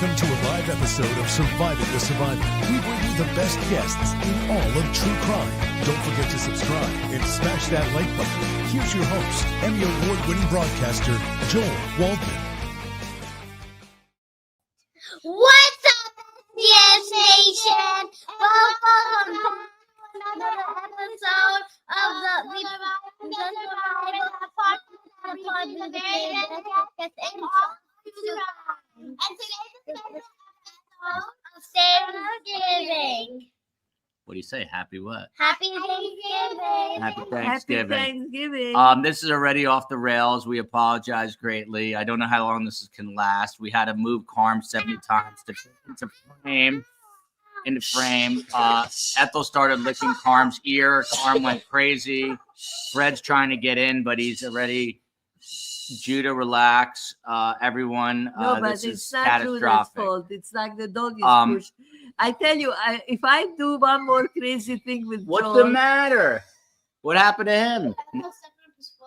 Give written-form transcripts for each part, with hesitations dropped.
Welcome to a live episode of Surviving the Survivor. We bring you the best guests in all of true crime. Don't forget to subscribe and smash that like button. Here's your host, Emmy Award-winning broadcaster, Joel Waldman. What's up, STS Nation? Welcome to another episode of the Survivor podcast. And today's Thanksgiving. What do you say? Happy what? Happy Thanksgiving. Happy Thanksgiving. Happy Thanksgiving. This is already off the rails. We apologize greatly. I don't know how long this can last. We had to move Karm 70 times into frame. In the frame. Ethel started licking Karm's ear. Karm went crazy. Fred's trying to get in, but he's already. Judah, relax. Everyone. No, but this it's is not catastrophic. Judah's fault. It's like the dog is pushed. I tell you, if I do one more crazy thing with What's Joel, the matter? What happened to him?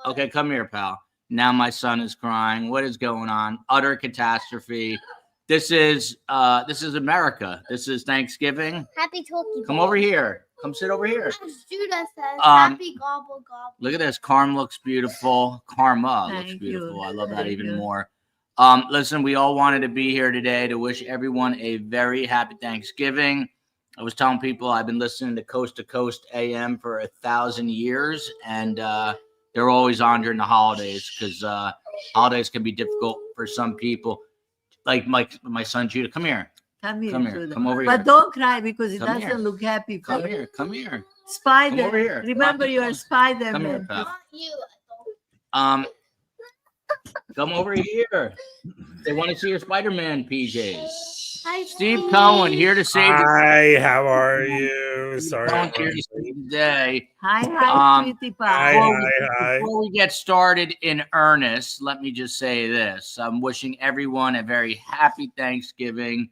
Okay, come here, pal. Now my son is crying. What is going on? Utter catastrophe. This is America. This is Thanksgiving. Happy Turkey. Come over here. Come sit over here. As Judah says, happy gobble gobble. Look at this. Karm looks beautiful. Karma looks Thank beautiful. you. I love that Thank even you. more. Listen, we all wanted to be here today to wish everyone a very happy Thanksgiving. I was telling people I've been listening to Coast AM for 1,000 years, and they're always on during the holidays because holidays can be difficult for some people. Like my son Judah, come here. Come here, Come here. Judah. Come over But here. don't cry because it Come doesn't here. look happy. Come here. Come here. Spider. Come over here. Remember, Come you're here, Spider-Man. pal. Not you. Come over here. They want to see your Spider-Man PJs. Hi, Steve Cohen here to save the Hi, how are you? Sorry. Cohen here to save the day. Hi, sweetie Hi, pie. hi. Before we get started in earnest, let me just say this. I'm wishing everyone a very happy Thanksgiving.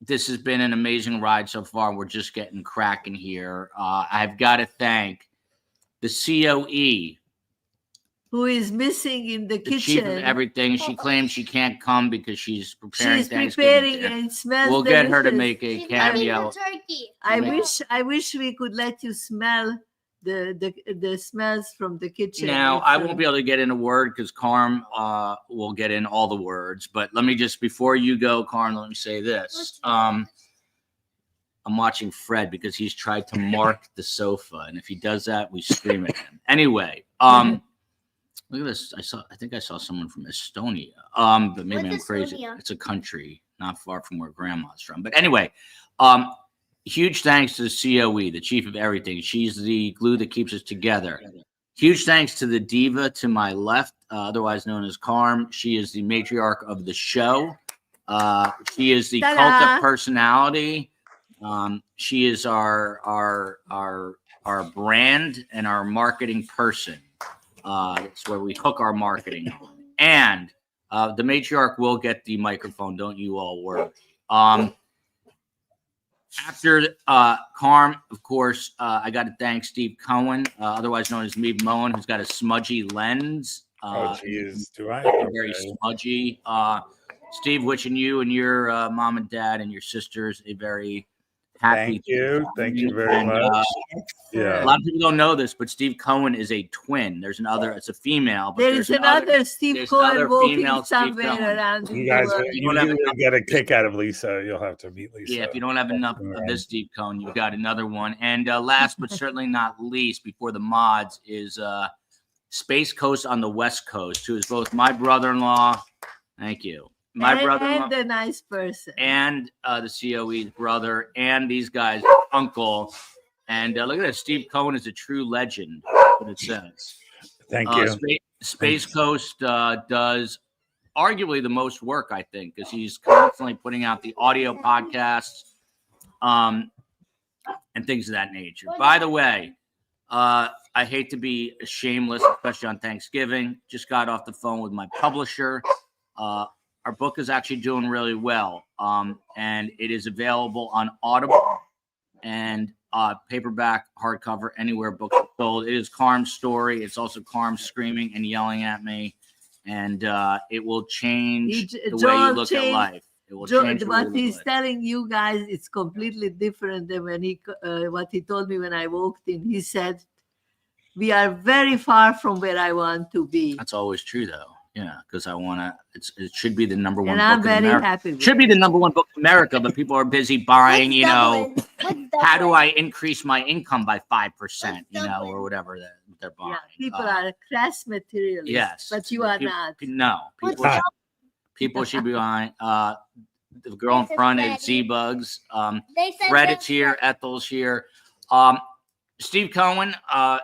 This has been an amazing ride so far. We're just getting cracking here. I've got to thank the COE, Who is missing in the the chief of kitchen? everything. She claims she can't come because she's preparing She's Thanksgiving preparing dinner. and smells We'll get her to delicious. make a She's having cameo. the turkey. I wish we could let you smell the smells from the kitchen. Now, It's, I won't be able to get in a word because Karm will get in all the words. But let me just, before you go, Karm, let me say this. I'm watching Fred because he's tried to mark the sofa. And if he does that, we scream at him. Anyway, look at this. I think I saw someone from Estonia. But maybe What's I'm crazy. Estonia? It's a country not far from where grandma's from. But anyway, huge thanks to the COE, the chief of everything. She's the glue that keeps us together. Huge thanks to the diva to my left, otherwise known as Karm. She is the matriarch of the show. She is the Ta-da! cult of personality. She is our brand and our marketing person. It's where we hook our marketing on. And the matriarch will get the microphone. Don't you all worry. After Karm, of course, I got to thank Steve Cohen, otherwise known as Meeb Moen, who's got a smudgy lens. Oh, geez. Do I? Very Okay. smudgy. Steve, wishing you and your mom and dad and your sisters a very happy. Thank you. Thank you very And, much. a Yeah. lot of people don't know this, but Steve Cohen is a twin. There's another. It's a female. But there is there's another Steve there's Cohen another walking female Steve somewhere Cohen. around. You guys, the world. you don't have will get a kick out of Lisa. You'll have to meet Lisa. Yeah, if you don't have enough of this Steve Cohen, you've got another one. And last but certainly not least, before the mods, is Space Coast on the West Coast, who is both my brother-in-law. Thank you. My brother-in-law. and a nice person. And the COE's brother, and these guys' uncle. And look at this. Steve Cohen is a true legend. That's what it says. Thank you. Space Coast does arguably the most work, I think, because he's constantly putting out the audio podcasts and things of that nature. By the way, I hate to be shameless, especially on Thanksgiving. Just got off the phone with my publisher. Our book is actually doing really well, and it is available on Audible and paperback, hardcover, anywhere books are sold. It is Karm's story. It's also Karm screaming and yelling at me. and it will change the way you Joel look at changed- life. It will change the way you What look he's at life. telling you guys, it's completely different than when what he told me when I walked in. He said, "We are very far from where I want to be." That's always true, though. Yeah, because I want to. It should be the number one And book I'm in very America. happy with Should be it. the number one book in America, but people are busy buying. What's You know, Dublin? how do I increase my income by 5%? You know, Dublin? or whatever they're buying. Yeah, people are crass materialists. Yes, But you are People- not. No, What's people. Dublin? People should be buying. The girl in This is front is Freddie. Z-Bugs. They said Fred this is here. was- Ethel's here. Steve Cohen.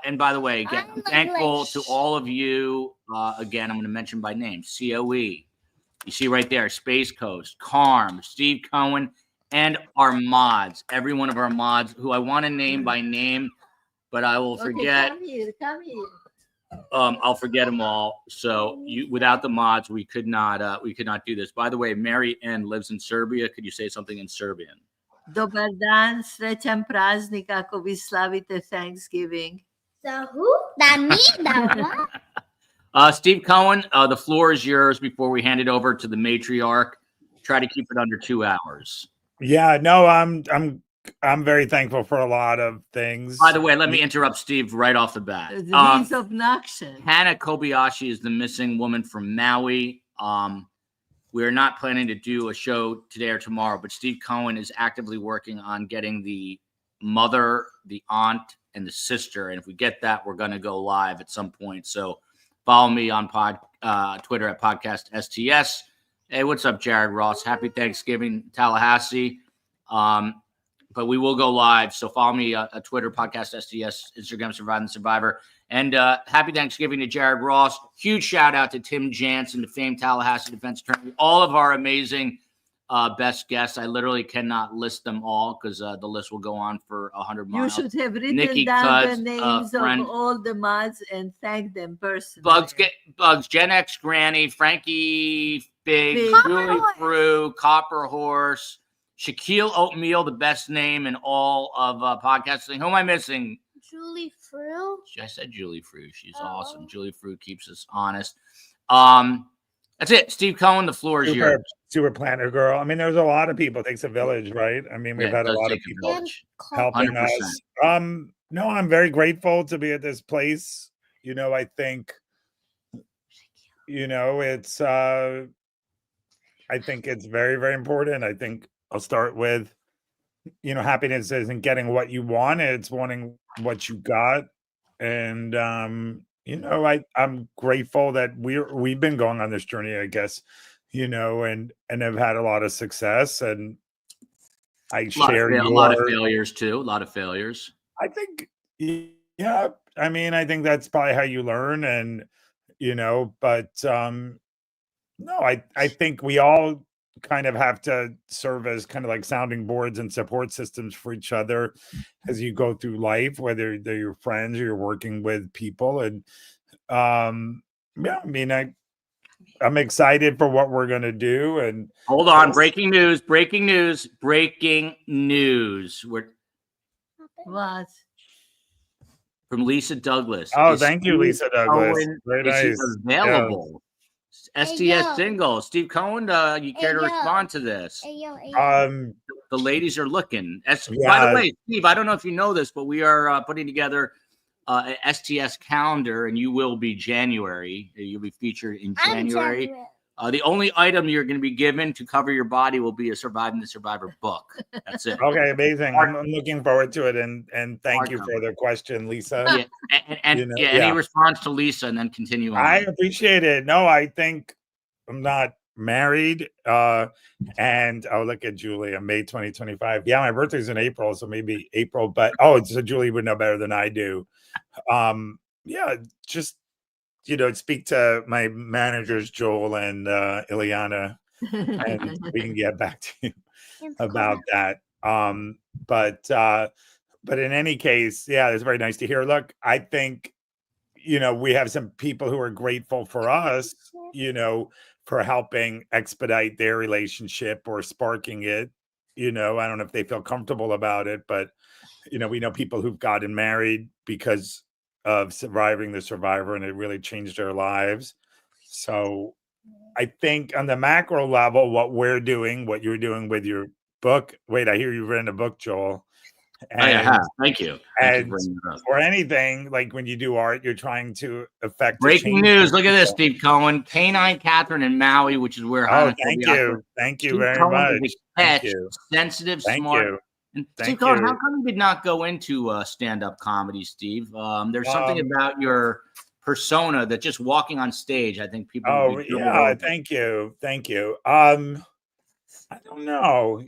And by the way, again, I'm I'm thankful English. to all of you. Again, I'm going to mention by name. COE. You see right there, Space Coast, Karm, Steve Cohen, and our mods. Every one of our mods who I want to name by name, but I will forget. Come here, come here. I'll forget them all. So without the mods, we could not do this. By the way, Mary Ann lives in Serbia. Could you say something in Serbian? Dobar dan, srećan praznik ako vi slavite Thanksgiving. So who? That me? That what? Steve Cohen, the floor is yours before we hand it over to the matriarch. Try to keep it under 2 hours. Yeah, no, I'm very thankful for a lot of things. By the way, let me interrupt Steve right off the bat. He's obnoxious. Hannah Kobayashi is the missing woman from Maui. We're not planning to do a show today or tomorrow, but Steve Cohen is actively working on getting the mother, the aunt, and the sister. And if we get that, we're going to go live at some point. So follow me on Twitter at podcast STS. Hey, what's up, Jared Ross? Happy Thanksgiving, Tallahassee. But we will go live. So follow me at Twitter, podcast STS, Instagram, Surviving the Survivor. And happy Thanksgiving to Jared Ross. Huge shout out to Tim Jansen, the famed Tallahassee defense attorney. All of our amazing best guests. I literally cannot list them all because the list will go on for 100 miles. You should have written Nikki down Cudds, the names friend. of all the mods and thank them personally. Bugs, Gen X Granny, Frankie Big, Big. Julie Frew, Copper Horse, Shaquille Oatmeal, the best name in all of podcasting. Who am I missing? Julie Frew? I said Julie Frew. She's Oh. awesome. Julie Frew keeps us honest. That's it. Steve Cohen, the floor is yours. Super planner girl. I mean, there's a lot of people. It takes a village, right? I mean, we've Yeah, had it a does lot of take a people village. helping 100%. us. No, I'm very grateful to be at this place. You know, I think, you know, it's I think it's very, very important. I think I'll start with, you know, happiness isn't getting what you want, it's wanting what you got. And you know, I'm grateful that we've been going on this journey, I guess, you know, and have had a lot of success. And I share a lot of failures too. A lot of failures. I think, yeah, I mean, I think that's probably how you learn. And, you know, but no, I think we all kind of have to serve as kind of like sounding boards and support systems for each other as you go through life, whether they're your friends or you're working with people. And yeah, I mean, I'm excited for what we're going to do. And hold on, breaking news. We're What? from Lisa Douglas. oh, Is thank you, Steve Lisa Douglas. Cohen- Very is he nice. available? STS yo. single. Steve Cohen, you care to yo. respond to this? The The ladies are looking. By Yeah. the way, Steve, I don't know if you know this, but we are putting together an STS calendar, and you will be January. You'll be featured in January. The only item you're going to be given to cover your body will be a Surviving the Survivor book. That's it. Okay, amazing. I'm looking forward to it, and thank you for the question, Lisa. Yeah, and You know, any yeah. response to Lisa, and then continue on. I appreciate it. No, I think I'm not married. And look at Julie, May 2025. Yeah, my birthday's in April, so maybe April. But so Julie would know better than I do. Yeah, just you know, speak to my managers, Joel and Ileana, and we can get back to you about that. But in any case, yeah, it's very nice to hear. Look, I think, you know, we have some people who are grateful for us, you know, for helping expedite their relationship or sparking it. You know, I don't know if they feel comfortable about it, but, you know, we know people who've gotten married because of Surviving the Survivor, and it really changed their lives. So I think on the macro level, what we're doing, what you're doing with your book. Wait, I hear you've written a book, Joel. I And, have. Thank you. Thank you and for bringing it up. or anything, like when you do art, you're trying to affect Breaking news. Look at this, Steve Cohen. Canine Catherine in Maui, which is where Oh, thank you. Thank you Steve very Cohen much. is a Thank catch, you. sensitive, Thank smart. you. And Thank Steve Cohen, you. how come you did not go into stand-up comedy, Steve? There's something about your persona that just walking on stage, I think people would be yeah, thank you. Thank you. I don't know,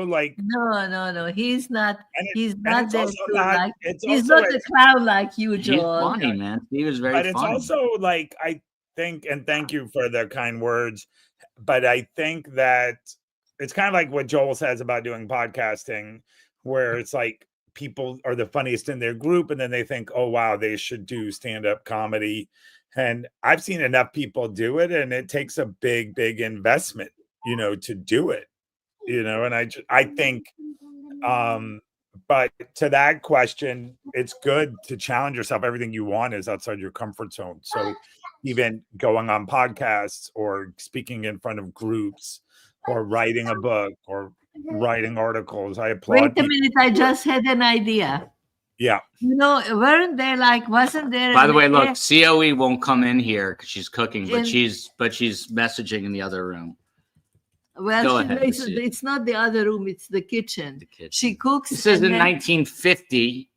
like No. He's not. He's and not it's there also to not like. it's He's also not a clown like you, He's Joel. funny, man. Steve is very but it's funny. also like I think, and thank you for the kind words, but I think that it's kind of like what Joel says about doing podcasting, where it's like people are the funniest in their group, and then they think, oh wow, they should do stand-up comedy. And I've seen enough people do it, and it takes a big investment, to do it, and I think but to that question, it's good to challenge yourself. Everything you want is outside your comfort zone. So even going on podcasts or speaking in front of groups or writing a book or writing articles, I applaud. Wait a minute, I just had an idea. Yeah. Wasn't there? By the way, look, COE won't come in here because she's cooking, but she's messaging in the other room. Well, it's not the other room; it's the kitchen. She cooks. This is in 1950.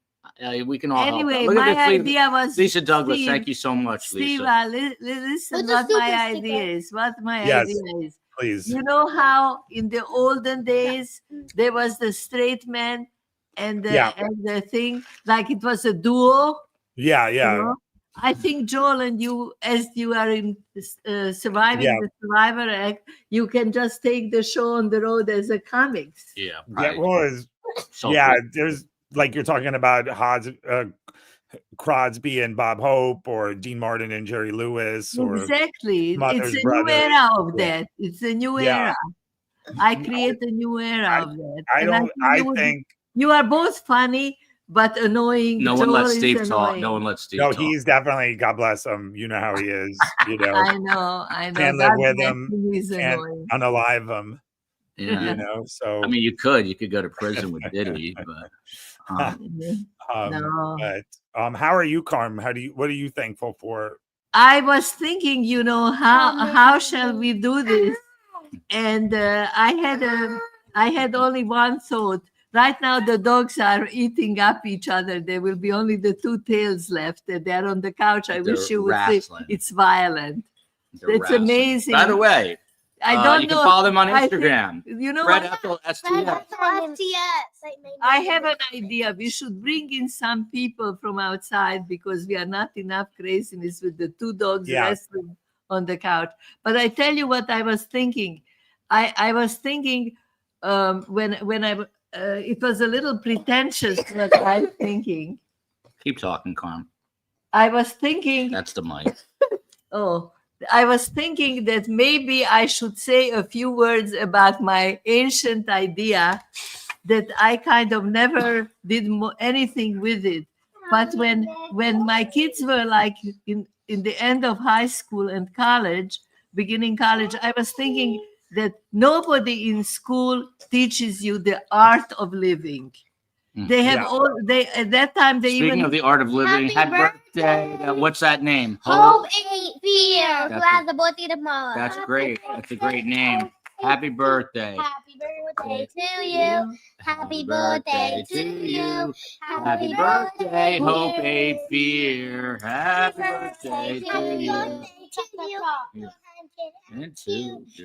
We can all anyway. Help. My idea was Lisa Douglas. Steve, thank you so much, Steve, Lisa. Listen, what my idea is. Idea is. Please. You know how in the olden days there was the straight man and the thing, like it was a duo. Yeah. I think Joel and you, as you are in surviving the Survivor Act, you can just take the show on the road as a comics. Yeah. There's like you're talking about Crosby and Bob Hope, or Dean Martin and Jerry Lewis, or exactly. Mother's It's a Brothers. new era of that. It's a new era. I create a new era of that. I think you are both funny but annoying. No one lets Steve talk. No one lets Steve talk. No, he's definitely, God bless him. You know how he is. I know. Can't live with him. Can't unalive him. Yeah. So I mean, you could go to prison with Diddy, but no. But how are you, Karm? What are you thankful for? I was thinking, how shall we do this? And I had only one thought. Right now, the dogs are eating up each other. There will be only the two tails left. They're on the couch. I wish you would see. It's violent. It's amazing. By the way, I don't know. You can follow them on Instagram. STS. I have an idea. We should bring in some people from outside because we are not enough craziness with the two dogs wrestling on the couch. But I tell you what I was thinking. I was thinking when I it was a little pretentious what I'm thinking. Keep talking, Karm. I was thinking. That's the mic. I was thinking that maybe I should say a few words about my ancient idea that I kind of never did anything with it. But when my kids were like in the end of high school and college, beginning college, I was thinking that nobody in school teaches you the art of living. They have at that time they Speaking of the art of living, happy birthday. What's that name? Hope Ain't Fear. Glad the birthday tomorrow. That's great. That's a great name. Happy birthday. Happy birthday to you. Happy birthday to you. Happy birthday, Hope Ain't Fear. Happy birthday to you.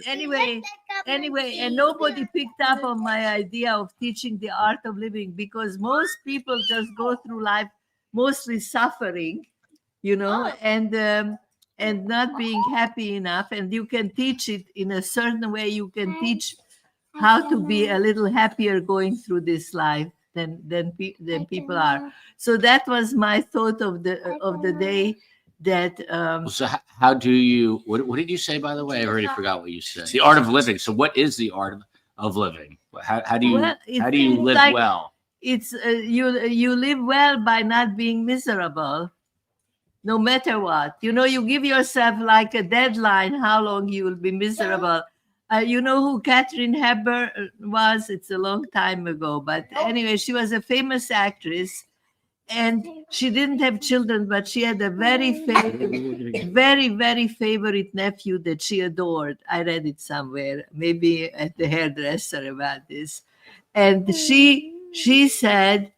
Anyway, and nobody picked up on my idea of teaching the art of living because most people just go through life mostly suffering, and not being happy enough. And you can teach it in a certain way. You can teach how to be a little happier going through this life than people are. So that was my thought of the day. That so how do you what did you say, by the way? I already forgot what you said. The art of living. So what is the art of living? How do you live well? It's you live well by not being miserable. no matter what. You know, you give yourself like a deadline how long you will be miserable. You know who Katharine Hepburn was? It's a long time ago. But anyway, she was a famous actress. And she didn't have children, but she had a very, very favorite nephew that she adored. I read it somewhere, maybe at the hairdresser about this. And she said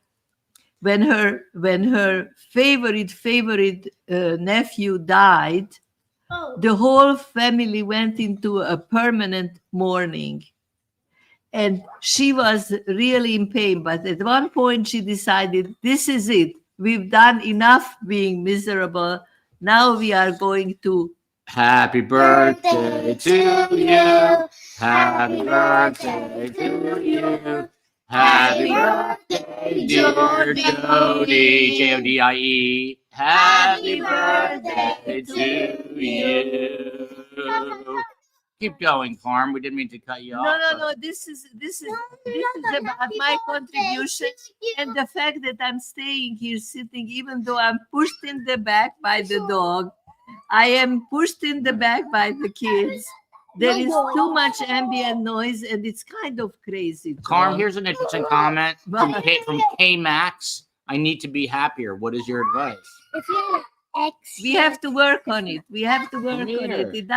when her favorite nephew died, the whole family went into a permanent mourning. And she was really in pain. But at one point, she decided, this is it. We've done enough being miserable. Now we are going to. Happy birthday to you. Happy birthday to you. Happy birthday, dear Jody. Jodie. Happy birthday to you. Keep going, Karm. We didn't mean to cut you off. No. This is about my contribution and the fact that I'm staying here sitting, even though I'm pushed in the back by the dog. I am pushed in the back by the kids. There is too much ambient noise, and it's kind of crazy. Karm, here's an interesting comment from K Max. I need to be happier. What is your advice? If you're we have to work on it. It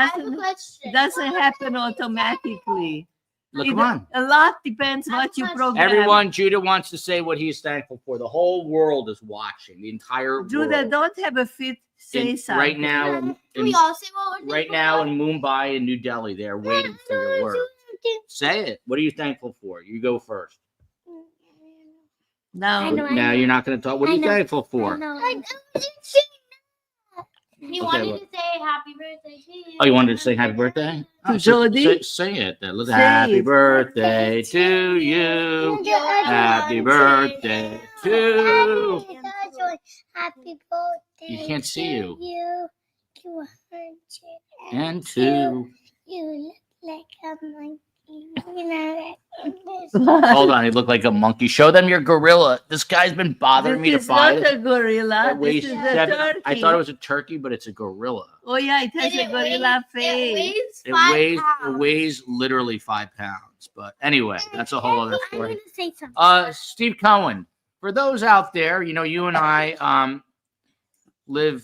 doesn't happen automatically. Look, come on. A lot depends what you program. Everyone, Judah wants to say what he's thankful for. The whole world is watching. The entire Judah, world. don't have a fit. Say something. Right now, we all say what we're right now in Mumbai and New Delhi, they're waiting for your word. Say it. What are you thankful for? You go first. No. Now you're not going to talk. What are you thankful for? He wanted to say happy birthday to you. Oh, you wanted to say happy birthday? To Jody? Say it then. Let's happy birthday to you. Happy birthday to Happy birthday. You can't see you. You And to. You look like a monkey. You know Hold on, he looked like a monkey. Show them your gorilla. This guy's been bothering me to buy it. This is not a gorilla. This is a turkey. I thought it was a turkey, but it's a gorilla. Oh yeah, it has a gorilla face. It weighs literally 5 pounds. But anyway, that's a whole other story. I'm gonna say something. Steve Cohen. For those out there, you know, you and I live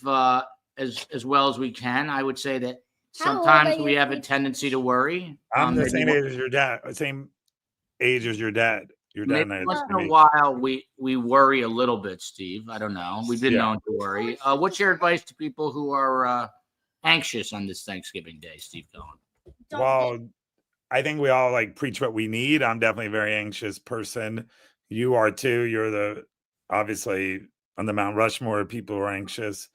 as well as we can. I would say that sometimes we have a tendency to worry. I'm the same age as your dad. Same age as your dad. Your dad and I. Once in a while, we worry a little bit, Steve. I don't know. We've been known to worry. What's your advice to people who are anxious on this Thanksgiving Day, Steve Cohen? Well, I think we all like preach what we need. I'm definitely a very anxious person. You are too. You're obviously on the Mount Rushmore of people who are anxious.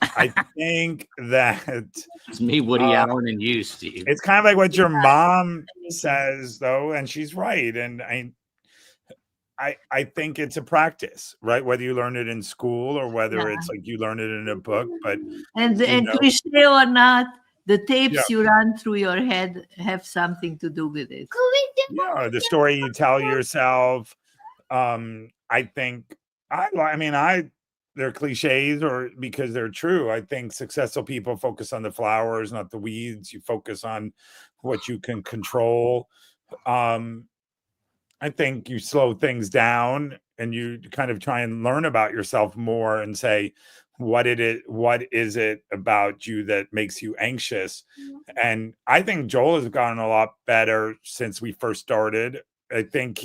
I think that it's me, Woody Allen, and you, Steve. It's kind of like what your mom says, though, and she's right. And I think it's a practice, right? Whether you learn it in school or whether it's like you learn it in a book, but and cliche or not, the tapes you run through your head have something to do with it. Yeah, the story you tell yourself. I think they're cliches or because they're true. I think successful people focus on the flowers, not the weeds. You focus on what you can control. I think you slow things down and you kind of try and learn about yourself more and say, what is it about you that makes you anxious? And I think Joel has gotten a lot better since we first started. I think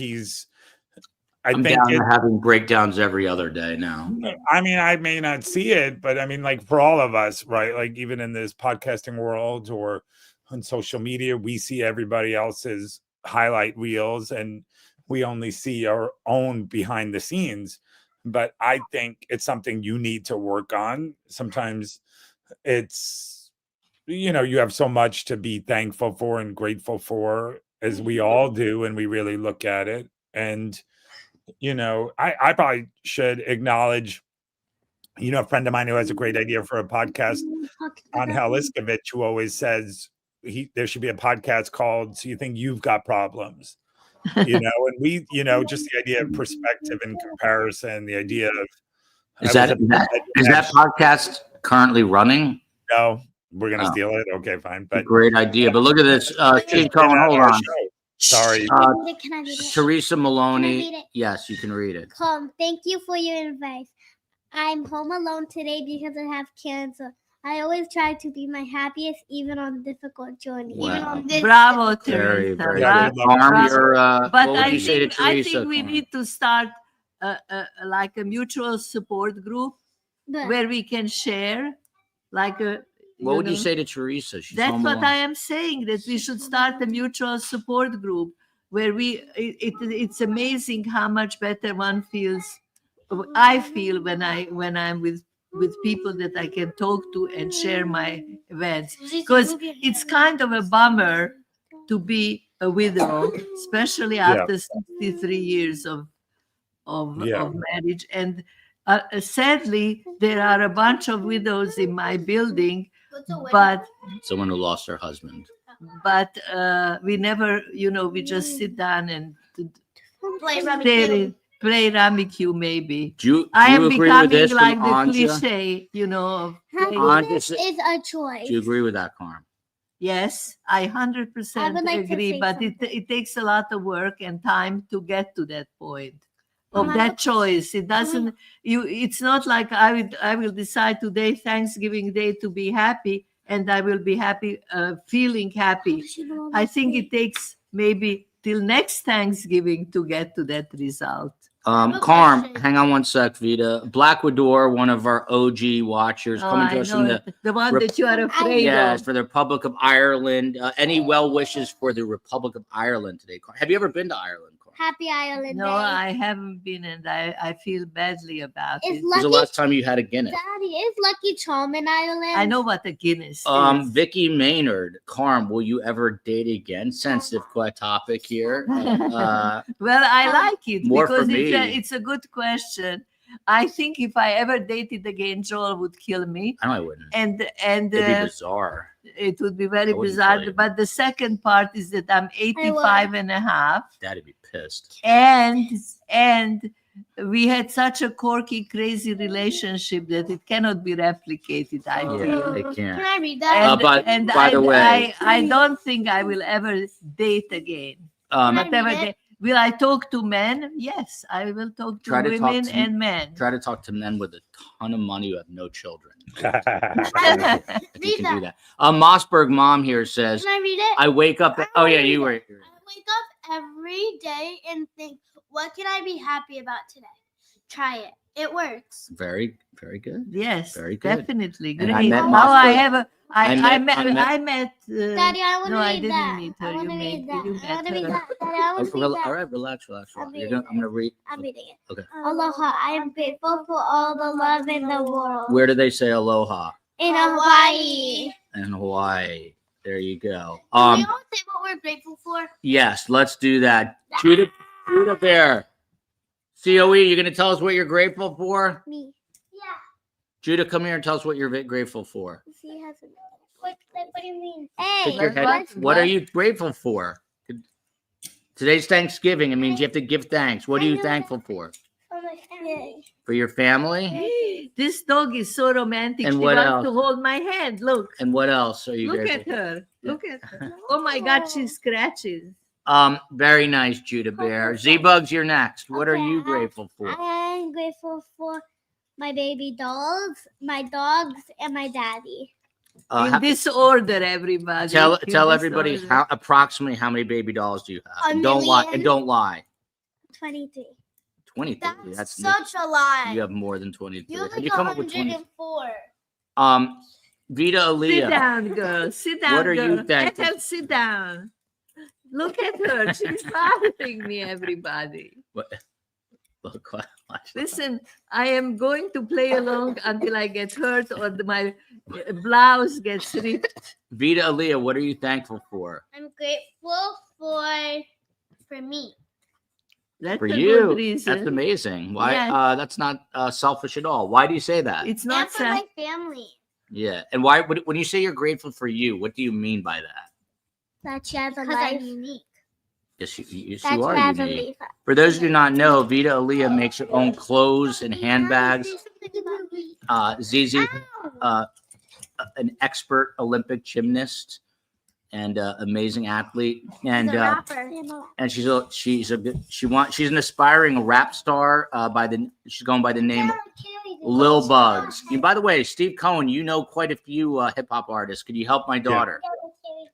I'm down to having breakdowns every other day now. I mean, I may not see it, but I mean, like for all of us, right? Like even in this podcasting world or on social media, we see everybody else's highlight reels and we only see our own behind the scenes. But I think it's something you need to work on. Sometimes it's, you have so much to be thankful for and grateful for, as we all do, and we really look at it. And I probably should acknowledge, a friend of mine who has a great idea for a podcast on Haliskovich, who always says there should be a podcast called "So You Think You've Got Problems," and we, just the idea of perspective and comparison, the idea of is that podcast currently running? No, we're gonna Oh. steal it. Okay, fine. But Great idea. But look at this. it's Chief been Cohen, on hold our on. show. Sorry. Can I read it? Can I read it? Teresa Can I Maloney. read it? Yes, you can read it. Thank you for your advice. I'm home alone today because I have cancer. I always try to be my happiest, even on difficult journey. Even Wow. on this Bravo, Very, Teresa. very Yeah, good. good luck. Karm, your, But what would I you say to think, I Teresa? think we Karm? need to start like a mutual support group But where we can share, like a. What would you know, say to Teresa? She's That's home what alone. I am saying, that we should start a mutual support group where it's amazing how much better one feels. I feel when I'm with people that I can talk to and share my events, because it's kind of a bummer to be a widow, especially after 63 years of marriage. And sadly, there are a bunch of widows in my building, but Someone who lost her husband. we never, we just sit down and play play Rummikub maybe. Do you I am agree with becoming this like from the Anja? cliche, of happiness Anja, is a choice. do you agree with that, Karm? yes, I I 100% would like to agree, say but something. it takes a lot of work and time to get to that point of Mhm. that choice. It doesn't it's not like I will decide today, Thanksgiving Day, to be happy, and I will be happy, feeling happy. I think it takes maybe till next Thanksgiving to get to that result. have a Karm, question. hang on one sec, Vita. Blackwoodor, one of our OG watchers, coming to I us from know the one that you are afraid yes, of. for the Republic of Ireland. Any well wishes for the Republic of Ireland today? Karm? Have you ever been to Ireland, Karm? Happy Ireland No, Day. I haven't been, and I feel badly about Is it. When was the Lucky last time you had a Guinness? Daddy, is Lucky Charm in Ireland? I know what a Guinness is. Vicky Maynard, Karm, will you ever date again? Sensitive topic here. Well, I like it More for because me. it's a good question. I think if I ever dated again, Joel would kill me, I know I wouldn't. and It'd be bizarre. it would be very I wouldn't bizarre. play. But the second part is that I'm 85 and a half, Daddy'd be pissed. and we had such a quirky, crazy relationship that it cannot be replicated. I Yeah, feel. they Can can't. I read that? And by the way, I don't think I will ever date again. Whatever read it? day. Will I talk to men? Yes, I will talk to Try to talk women to- and men. try to talk to men with a ton of money who have no children. If you Read can do that. that. Mossberg mom here says, Can I read it? I wake up. Oh yeah, you were. I wake up every day and think, what can I be happy about today? Try it. It works. Very, very good. Yes, Very good. definitely. And Great. I met Now I Mossberg. have a. I met- I met. Daddy, I want to no, I read didn't that. meet I her. want You to met- read that. you I want met to read her. that. Daddy, I want to read that. All right, relax. I'm You're gonna, I'm gonna read. I'm reading it. Okay. Aloha. I am grateful for all the love in the world. Where do they say aloha? In Hawaii. In Hawaii. There you go. We all say what we're grateful for. Yes, let's do that. Judah Bear. COE, you're gonna tell us what you're grateful for? Me. Yeah. Judah, come here and tell us what you're grateful for. She has a what do you mean? Hey, Stick your head up. What are you grateful for? Today's Thanksgiving. It means you have to give thanks. What are you thankful for? for my family. For your family? This dog is so romantic. And She what wants else? to hold my hand. Look. And what else are you Look at grateful her. Look at her. Oh my God, she scratches. for? Very nice, Judah Bear. Z-Bugs, you're next. What are you grateful for? I am grateful for my baby dogs, my dogs, and my daddy. In this order, everybody. Tell In this everybody order. approximately how many baby dolls do you have? A And don't lie. million. And don't lie. 23. 23. That's such a lie. you have more than 23. You How have do you come up with 20? 104. Vita Sit Aaliyah. down, girl. Sit down, What are you girl. Let thankful her sit down. Look at her. She's bothering me, everybody. Look, watch. Listen, I am going to play along until I get hurt or my blouse gets ripped. Vita Aaliyah, what are you thankful for? I'm grateful for me. That's For a you. good reason. That's amazing. Why? Yes. That's not selfish at all. Why do you say that? It's And not for sad. my family. Yeah. And why? When you say you're grateful for you, what do you mean by that? That she has a life. I'm unique. Yes, you That are she has a unique. life. For those who do not know, Vita Aaliyah makes her own clothes and handbags. ZZ an expert Olympic gymnast and amazing athlete, and she's an aspiring rap star she's going by the name Lil Bugs. And by the way, Steve Cohen, you know quite a few hip hop artists. Could you help my daughter?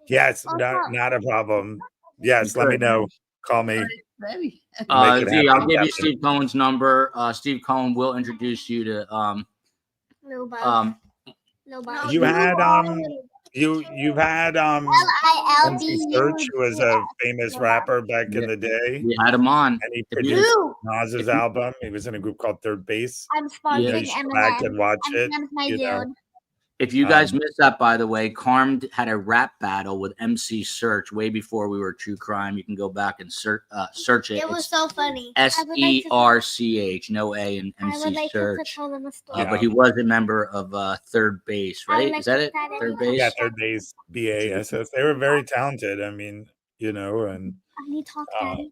Yes, not a problem. Yes, let me know. Call me. Very. Make it Z, I'll happen, give you definitely. Steve Cohen's number. Steve Cohen will introduce you to No bug. You had you've had MC Search, who was a famous rapper back in the day, we had him on. and he produced Nas's album. He was in a group called Third Base. I'm You sponsoring should go back and watch it. Eminem. My you know. dude. If you guys missed that, by the way, Karm had a rap battle with MC Search way before we were True Crime. You can go back and search it. It was so funny. SERCH, no A in I would MC like to Search. tell them a story. But he was a member of Third Base, I would right? like Is that to it? tell Third them- Base? Yeah, Third Base, BASS. They were very talented. I mean, you know, and I need to talk, Daddy.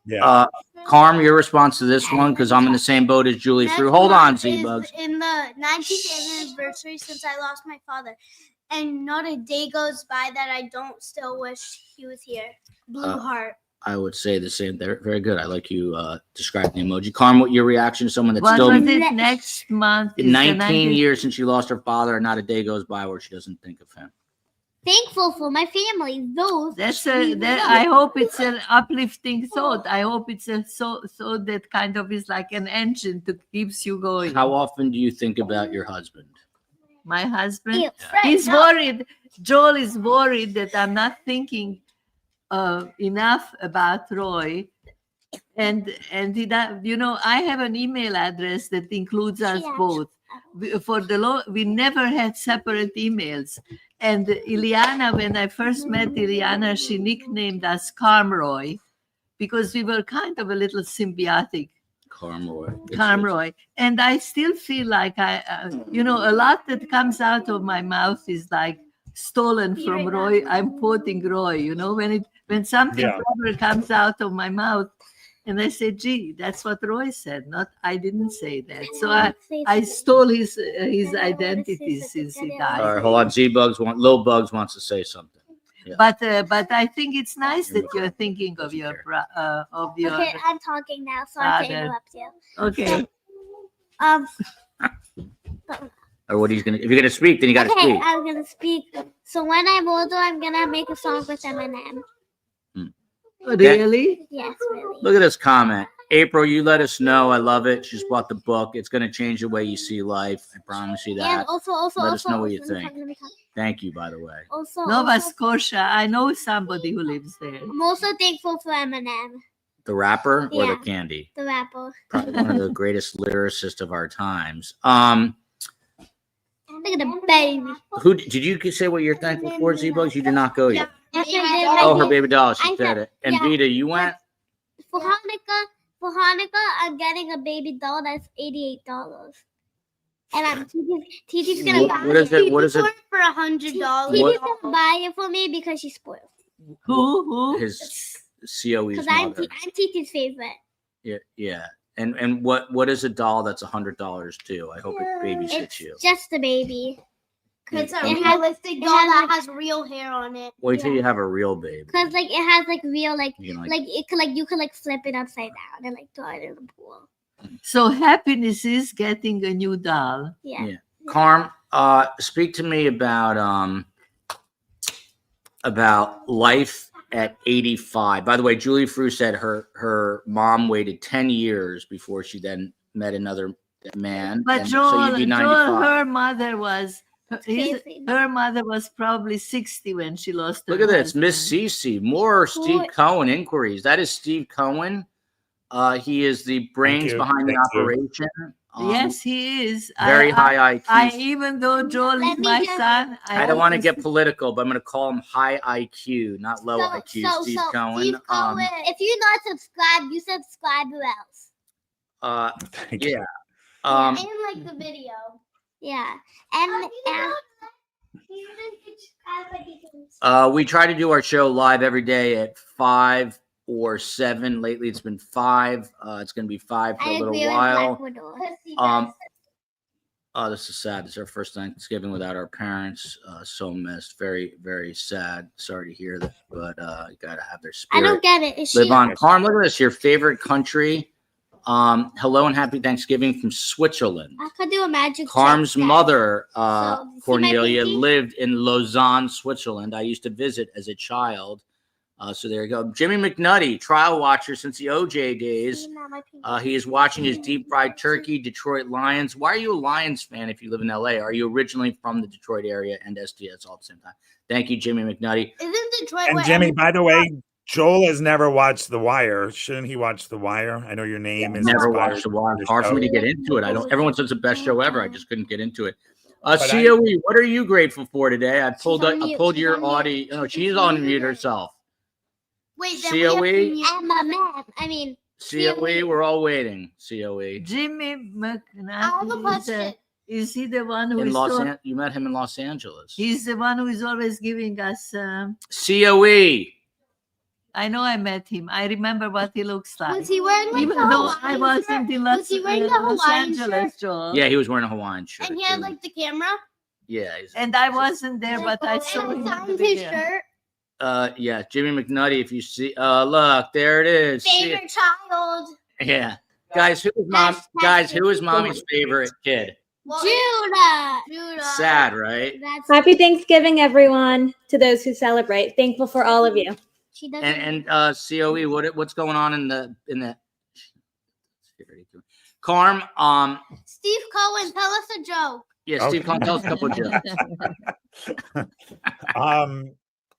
yeah. Karm, your response to this one, because I'm in the same boat as Julie Frew. Hold on, Z-Bugs. In the 19th anniversary since I lost my father, and not a day goes by that I don't still wish he was here. Blue heart. I would say the same. They're very good. I like you describing the emoji. Karm, what your reaction to someone that's What still was it? Next month is the 19 years since she lost her father, and not a day goes by where she doesn't think of him. Thankful for my family. Those. I hope it's an uplifting thought. I hope it's a so that kind of is like an engine that keeps you going. How often do you think about your husband? My husband, Ew. he's worried. Joel is worried that I'm not thinking enough about Roy. And he, you know, I have an email address that includes us both. We never had separate emails. And Ileana, when I first met Ileana, she nicknamed us Karmroy because we were kind of a little symbiotic. Karmroy. And I still feel like you know, a lot that comes out of my mouth is like stolen from Roy. I'm quoting Roy, you know, when something clever comes out of my mouth, and I say, gee, that's what Roy said. I didn't say that. So I stole his identity since he died. All right, hold on. Lil Bugs wants to say something. Yeah. But I think it's nice that you're thinking of your Okay, I'm talking now, so I can interrupt you. Okay. Or what he's gonna? If you're gonna speak, then you gotta Okay, speak. I'm gonna speak. So when I'm older, I'm gonna make a song with Eminem. Really? Yes, really. Look at this comment. April, you let us know. I love it. She just bought the book. It's gonna change the way you see life. I promise you that. And also, Let us know what you let me think. talk, let me talk. Thank you, by the way. Also, Nova also, Scotia. I know somebody who lives there. I'm also thankful for Eminem, The rapper or the Yeah. candy? the rapper. Probably one of the greatest lyricists of our times. Look at the baby. Who did you say what you're thankful for, Z-Bugs? You did not go yet. Yes, I did, Oh, I her did. baby doll. She I said said- it. And yeah. Vita, you went. For Hanukkah, I'm getting a baby doll that's $88. And TT's gonna buy What is it? What is it? For $100. TT's gonna buy it for me because she's spoiled. Who? His COE's Because I'm mother. TT's favorite. Yeah. And what is a doll that's $100 too? I hope it babysits It's you. just a baby. It's a It has- realistic it doll has, that has real hair on it. Wait till you have a real baby. Cause like it has like real like You can, it could like you could like flip it upside down and like throw it in the pool. So happiness is getting a new doll. Yeah. Yeah. Karm, speak to me about life at 85. By the way, Julie Frew said her mom waited 10 years before she then met another man. But and Joel, so you'd be 95. her mother was Crazy. her mother was probably 60 when she lost her Look at this, Miss husband. Cece. More Steve Who- Cohen inquiries. That is Steve Cohen. He is the brains you. behind the Thank you. operation. Yes, he is. Very high IQ. Even though Joel Let is me my just- son, I don't want to always- get political, but I'm going to call him high IQ, not low IQ. Steve Cohen. Steve Cohen. If you're not subscribed, you subscribe or else. Thank you. Yeah. And like the video. Yeah. And We try to do our show live every day at 5 or 7. Lately, it's been 5. It's going to be 5 for I a little agree while. with Black Widow. Um, Oh, this is sad. This is our first Thanksgiving without our parents. So missed. Very, very sad. Sorry to hear that, but you gotta have their I spirit. don't get it. Is she? Live on. Karm, look at this. Your favorite country. Hello and happy Thanksgiving from Switzerland. I could do a magic. Karm's trick, guys. mother, So, see my Cornelia, pinky? lived in Lausanne, Switzerland. I used to visit as a child. So there you go. Jimmy McNutty, trial watcher since the OJ days. See, now my pinky. He is watching his deep fried turkey, Detroit Lions. Why are you a Lions fan if you live in LA? Are you originally from the Detroit area and STS all at the same time? Thank you, Jimmy McNutty. Isn't Detroit? And where Jimmy, by the way, Joel has never watched The Wire. Shouldn't he watch The Wire? I know your name is Never inspired watched The Wire. by It's hard for me to show. get into it. I don't. Everyone says the best show ever. I just couldn't get into it. I- COE, what are you grateful for today? I pulled on mute. your She's on mute. audio. No, she's on mute herself. Wait, then we have to COE? mute- I'm a man. I mean, COE, we're all waiting. COE. Jimmy I have a McNulty question. is he the one who In is you met him in Los Angeles. he's the one who is always giving us COE. I know I met him. I remember what he looks like. Was he wearing like Even the though I Hawaiian wasn't shirt? in Was he wearing the Los Hawaiian Angeles, shirt? Joel. Yeah, he was wearing a Hawaiian shirt. And he had too. like the camera. Yeah. And I wasn't there, but I saw him. And in I the signed his video. shirt. Yeah, Jimmy McNutty. If you see, look, there it is. See it? Favorite child. Yeah, guys, who is mom? That's Guys, who is the mommy's favorite kid? Well, Judah. Judah. Sad, right? That's Happy Thanksgiving, everyone, to those who celebrate. Thankful for all of you. she doesn't. And COE, what's going on in the? Karm, Steve Cohen, tell us a joke. yeah, Steve, Okay. tell us a couple of jokes.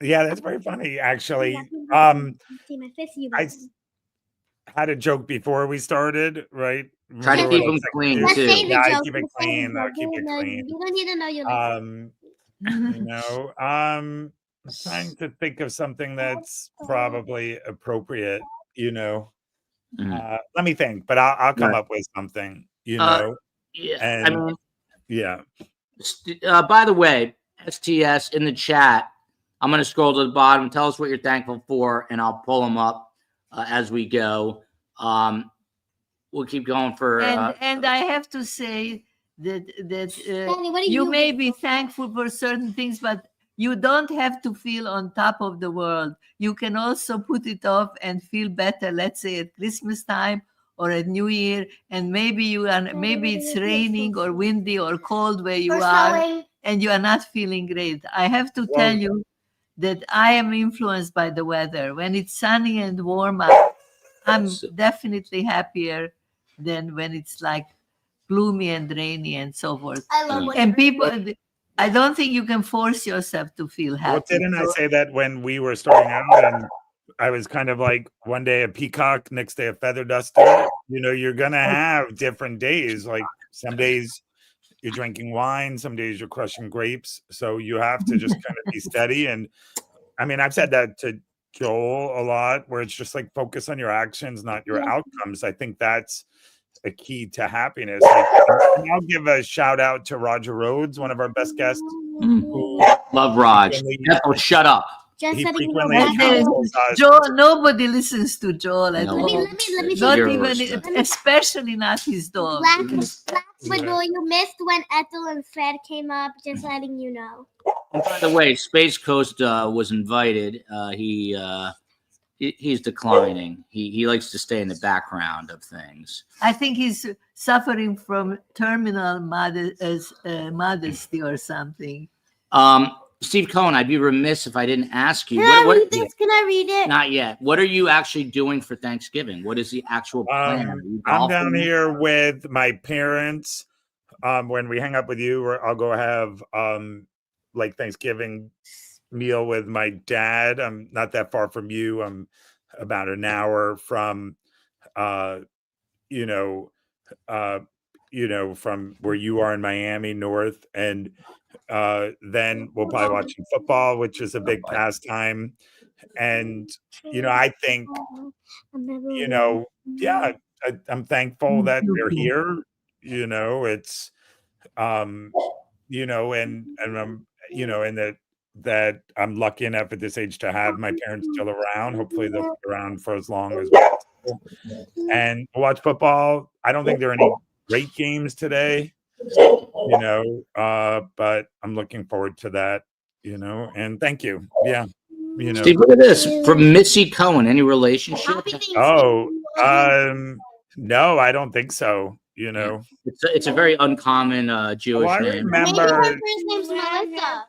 Yeah, that's very funny, actually. See my fist, you I guys. had a joke before we started, right? Try to Remember keep what I them was clean, saying? Let's too. say the Yeah, I joke. keep it Let's say the clean. I'll joke. keep it No, clean. You don't need to know your life. You know, I'm trying to think of something that's probably appropriate, you know. Mhm. Let me think, but I'll come Right. up with something, you Uh, know. Yeah, And- I mean, Yeah. by the way, STS in the chat. I'm going to scroll to the bottom. Tell us what you're thankful for, and I'll pull them up as we go. We'll keep going for. And I have to say that Danny, what do you you may be thankful for certain things, but you don't have to feel on top of the world. You can also put it off and feel better, let's say at Christmas time or at New Year, and maybe it's raining or windy or cold where you For are, snowing. and you are not feeling great. I have to Well- tell you that I am influenced by the weather. When it's sunny and warm out, I'm definitely happier than when it's like gloomy and rainy and so forth. I love when And it people, rains. I don't think you can force yourself to feel happy. Well, didn't I say that when we were starting out, and I was kind of like one day a peacock, next day a feather duster? You know, you're gonna have different days. Like some days you're drinking wine, some days you're crushing grapes. So you have to just kind of be steady. And I mean, I've said that to Joel a lot, where it's just like focus on your actions, not your outcomes. I think that's a key to happiness. Like, and I'll give a shout out to Roger Rhodes, one of our best guests. Who Love Raj. frequently- Ethel, shut up. Just he letting you know. frequently And then counsels us. Joel, nobody listens to Joel at No. Let me all. let me Not You're even, worse. especially not his dog. Black Widow, you missed when Ethel and Fred came up. Just letting you know. And by the way, Space Coast was invited. He's declining. He likes to stay in the background of things. I think he's suffering from terminal modesty or something. Steve Cohen, I'd be remiss if I didn't ask you. Can I read this? Can I read it? Not yet. What are you actually doing for Thanksgiving? What is the actual plan? Are you I'm golfing? down here with my parents. When we hang up with you, I'll go have like Thanksgiving meal with my dad. I'm not that far from you. I'm about an hour from from where you are in Miami north. And then we'll probably watch some football, which is a big pastime. And I think I'm thankful that they're here. It's and I'm that I'm lucky enough at this age to have my parents still around. Hopefully they'll be around for as long as possible. And we'll watch football. I don't think there are any great games today. you know, but I'm looking forward to that, you know, and thank you. Yeah. You know, Steve, look at this from Missy Cohen. Any relationship? Happy Thanksgiving. oh, Logan. no, I don't think so, you know. It's a very uncommon Jewish Well, I name. Maybe remember, her first name's Melissa.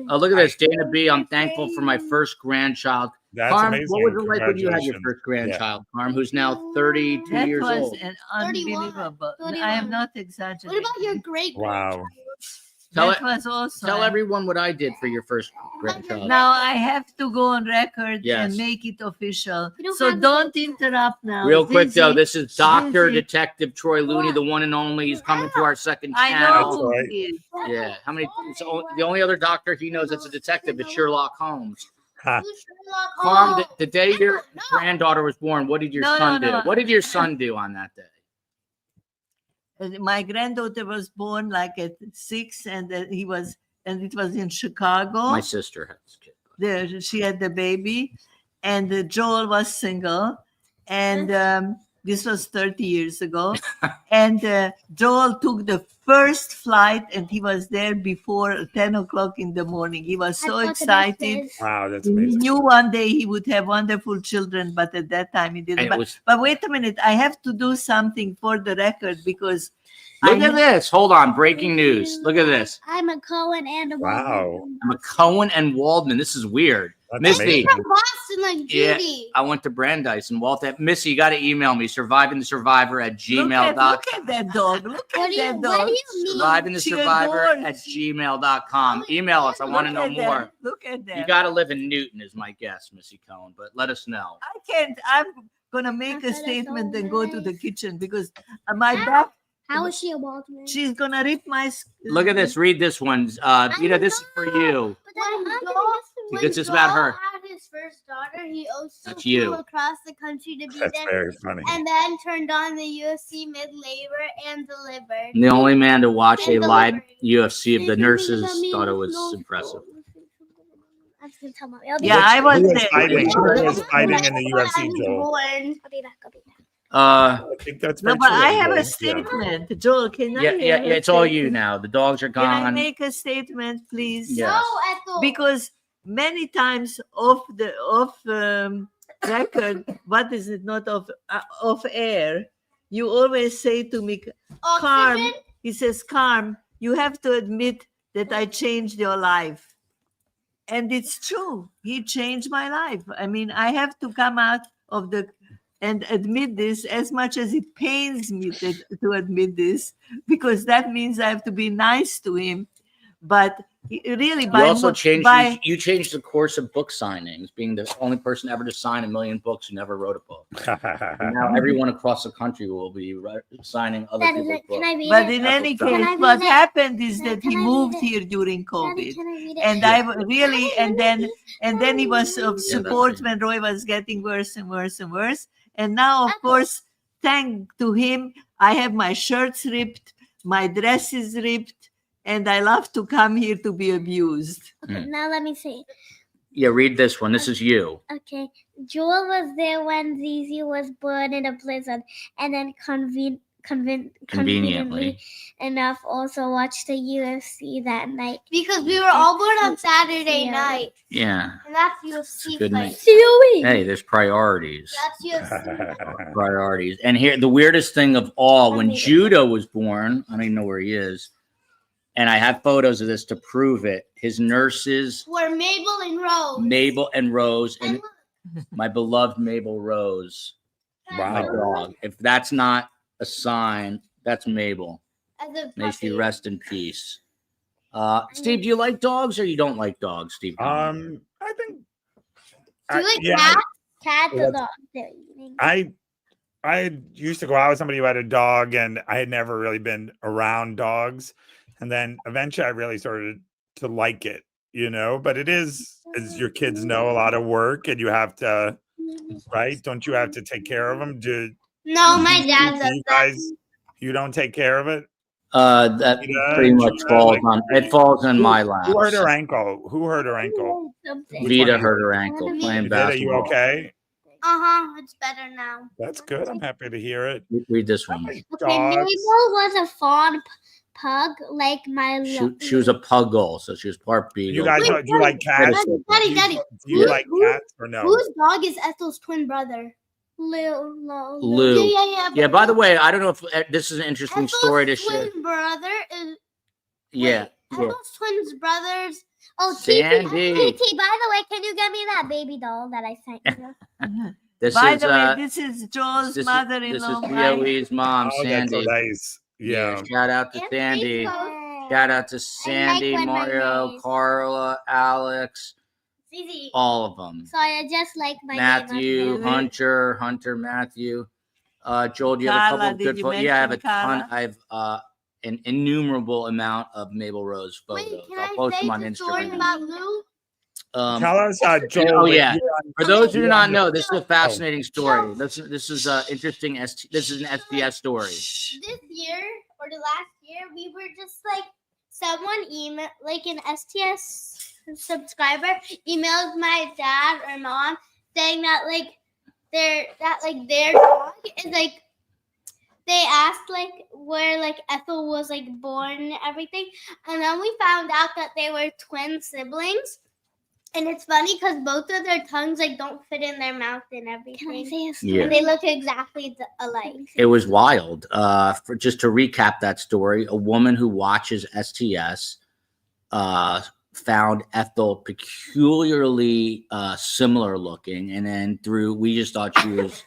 Oh, look at this, Dana B. I'm thankful for my first grandchild. that's Karm, amazing. what was it like when you had your Congratulations. first grandchild, Karm, who's now 32 That years was old? an 31. unbelievable. I 31. am not What exaggerating. about your great Wow. Tell That it- was also. Tell everyone what I did for your first grandchild. Now I have to go on record Yes. and make it official. We don't So have a don't birthday. interrupt now. Real quick though, this is Dr. Zizi. Detective Troy Looney, the one and only. He's coming to our second I know channel. That's who right. he is. Yeah. How many? The only other doctor he knows that's a detective is Sherlock Holmes. Ha. Who's Sherlock Karm, Holmes? the day your No. granddaughter was born, what did your No, son no, do? no. What did your son do on that day? My granddaughter was born like at 6, and it was in Chicago. My sister has a kid. There, she had the baby, and Joel was single, and this was 30 years ago. And Joel took the first flight, and he was there before 10 o'clock in the morning. He was so excited. Wow, that's He amazing. knew one day he would have wonderful children, but at that time he didn't. And it was, But wait a minute, I have to do something for the record because look I at this. Hold on. Breaking news. Look at this. I'm a Cohen and a Wow. Waldman. I'm a Cohen and Waldman. This is weird. That's Missy. amazing. From Boston, like Yeah. Judy. I went to Brandeis and Walter. Missy, you got to email me. survivingthesurvivor@gmail.com. look at that dog. Look What at do you, that what dog. do you mean? survivingthesurvivor@gmail.com. Email us. I want to Look know at them. more. Look at that. You got to live in Newton, is my guess, Missy Cohen. But let us know. I can't. I'm gonna make That's a so statement and go to the nice. kitchen because my back. How is she a Waldman? She's gonna rip my. Look at this. Read this one. Vita, this is for you. But then Because it's about her. had his first daughter, he also That's flew you. across the country to be That's there, very funny. and then turned on the UFC mid-labor and delivered. The only man to watch a And live delivery. UFC. The nurses thought it was impressive. I was gonna tell Mommy. I'll be Yeah, back. I was Who was there. fighting? Who was fighting in the When I UFC, was Joel? born. I'll be back. I'll be back. I think that's No, very but true, I have Joel. a statement. Joel, can I? Yeah. have a It's all you statement? now. The dogs are Can I gone. make a statement, please? Yeah. No, Yes. Ethel. Because many times off record, what is it? Not off air. You always say to me, Karm. Oxygen? He says, Karm, you have to admit that I changed your life. And it's true. He changed my life. I mean, I have to come out of and admit this, as much as it pains me to admit this, because that means I have to be nice to him. But really, You also changed. by You changed the course of book signings, being the only person ever to sign 1 million books who never wrote a book. And now everyone across the country will be signing other Daddy, people's can books. I read But it? in any Can case, I what read it? happened is that Can he I read moved it? here during Daddy, COVID. can I read it? And I really, and then he was of that's support it. when Roy was getting worse and worse and worse. And now, of course, thanks to him, I have my shirts ripped, my dress is ripped, and I love to come here to be abused. Okay, now let me see. Yeah, read this one. This is you. Okay, Joel was there when Zizi was born in a blizzard, and then conveniently enough also watched the UFC that night. Because we were all born on Saturday Yeah. night. Yeah. And that's It's a UFC good fight. night. Suey. Hey, there's priorities. That's UFC. Priorities. And here, the weirdest thing of all, when Judah was born, I don't even know where he is, and I have photos of this to prove it. His nurses, Were Mabel and Rose. Mabel and Rose, and And my beloved Mabel Rose, my Wow. dog. If that's not a sign, that's Mabel. as a May she puppy. rest in peace. Steve, do you like dogs or you don't like dogs, Steve? I think. Do you like yeah, cats? Cats Well, are dogs. They're eating. I used to go out with somebody who had a dog, and I had never really been around dogs. And then eventually I really started to like it, you know, but it is, as your kids know, a lot of work, and you have to, right? Don't you have to take care of them? No, my dad Do does you that. guys, you don't take care of it? That Yeah, pretty much Judah, falls like- on. It falls in my lap. Who hurt her ankle? Who hurt her ankle? Something. Vita hurt her ankle playing You did? Are you basketball. okay? It's better now. That's good. I'm happy to hear it. Read this one. My Okay, Mabel dogs. was a fawn pug, like my. She was a puggle, so she was part beagle. You guys, Wait, do you like cats? Daddy, Do you like cats or no? Whose dog is Ethel's twin brother? Lou. Yeah. Yeah, by the way, I don't know if this is an interesting Ethel's story to share. twin brother is. Yeah. Ethel's twin brothers. Oh, Sandy. TT, by the way, can you get me that baby doll that I sent you? This By is the way, this is Joel's this is mother-in-law. Chloe's mom, Oh, that's so Sandy. nice. Yeah. Shout out to Sandy. Shout out to Sandy, when my Mario, name is- Carla, Alex, Zizi. all of them. Sorry, I just like my Matthew, name. Hunter, Matthew. Joel, do you have a couple Carla, of did good you photos? Yeah, I have a mention ton. Carla? I have an innumerable amount of Mabel Rose photos. Wait, can I'll I post say them on the story Instagram. about Lou? Tell us, Joel. Oh, yeah. For those who do you're not on know, the- this is a fascinating story. This is interesting. This is an STS story. This year or the last year, we were just like someone email like an STS subscriber emailed my dad or mom saying that their dog is like they asked like where like Ethel was like born and everything, and then we found out that they were twin siblings. And it's funny because both of their tongues like don't fit in their mouth and everything. Can I say a story? Yeah. And they look exactly alike. It was wild. Just to recap that story, a woman who watches STS found Ethel peculiarly similar looking, and then we just thought she was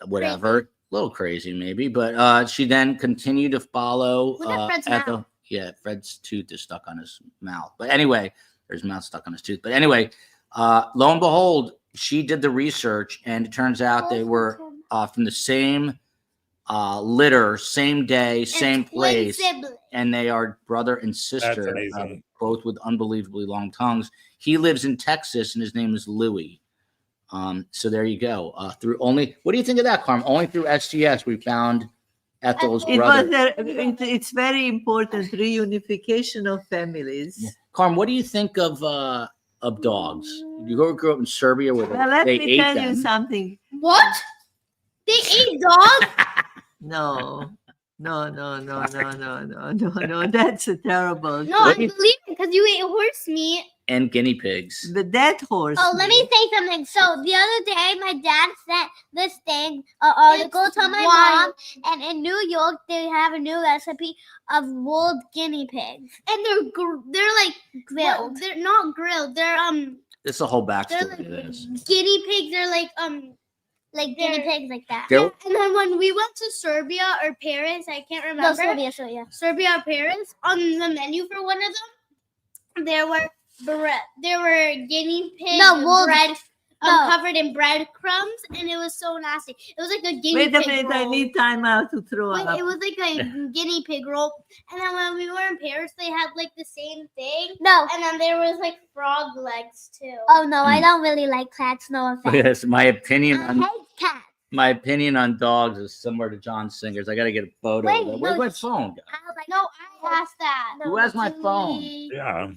whatever, a little crazy maybe, but she then continued to follow Look at Fred's Ethel. mouth. Yeah, Fred's tooth is stuck on his mouth. But anyway, his mouth stuck on his tooth. But anyway, lo and behold, she did the research, and it turns out they were from the same litter, same day, same place, and they are brother and sister, amazing. both with unbelievably long tongues. He lives in Texas, and his name is Louis. So there you go. What do you think of that, Karm? Only through STS we found Ethel's brother. It's very important reunification of families. Yeah. Karm, what do you think of dogs? You grew up in Serbia where Well, let they me ate tell them. you something. What? They ate dogs? No. That's a terrible. No, I believe it because you ate horse meat. And guinea pigs. The dead horse. Oh, let me say something. So the other day, my dad sent this thing, article to my mom, and in New York, they have a new recipe of rolled guinea pigs, And they're like grilled. They're not grilled. They're This is a whole they're backstory like to this. guinea pigs. They're like guinea pigs like that. They're- Yeah, and then when we went to Serbia or Paris, I can't remember. No, Serbia. Serbia or Paris, on the menu for one of them, there were guinea pigs bread covered in breadcrumbs, and it was so nasty. It was like a guinea Wait a pig minute, I roll. need time out to throw Wait, up. it was like a guinea pig roll. And then when we were in Paris, they had like the same thing. No. And then there was like frog legs too. Oh no, I don't really like cats. No offense. Yes, my opinion I on hate cats. my opinion on dogs is similar to John Singer's. I got to get a photo Wait, of that. no, Where's my phone? I was like, No, I asked that. Who has my phone? Yeah.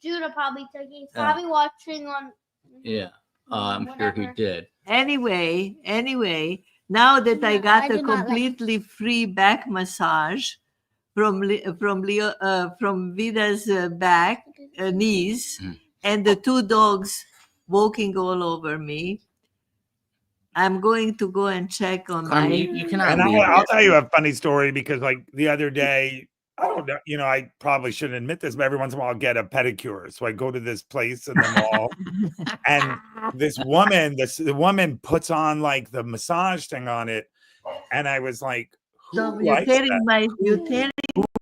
Judah probably took it. He's Yeah. probably watching on. Yeah, I'm sure he whatever. did. Anyway, now that I No, got I a do not like- completely free back massage from Vida's back knees, Mm. and the two dogs walking all over me, I'm going to go and check on Karm, my. you cannot And leave I'll yet. tell you a funny story because, like, the other day, I don't know, I probably shouldn't admit this, but every once in a while I'll get a pedicure. So I go to this place in the mall, and this woman, the woman puts on like the massage thing on it, and I was like, who So you're likes tearing that? my. You're tearing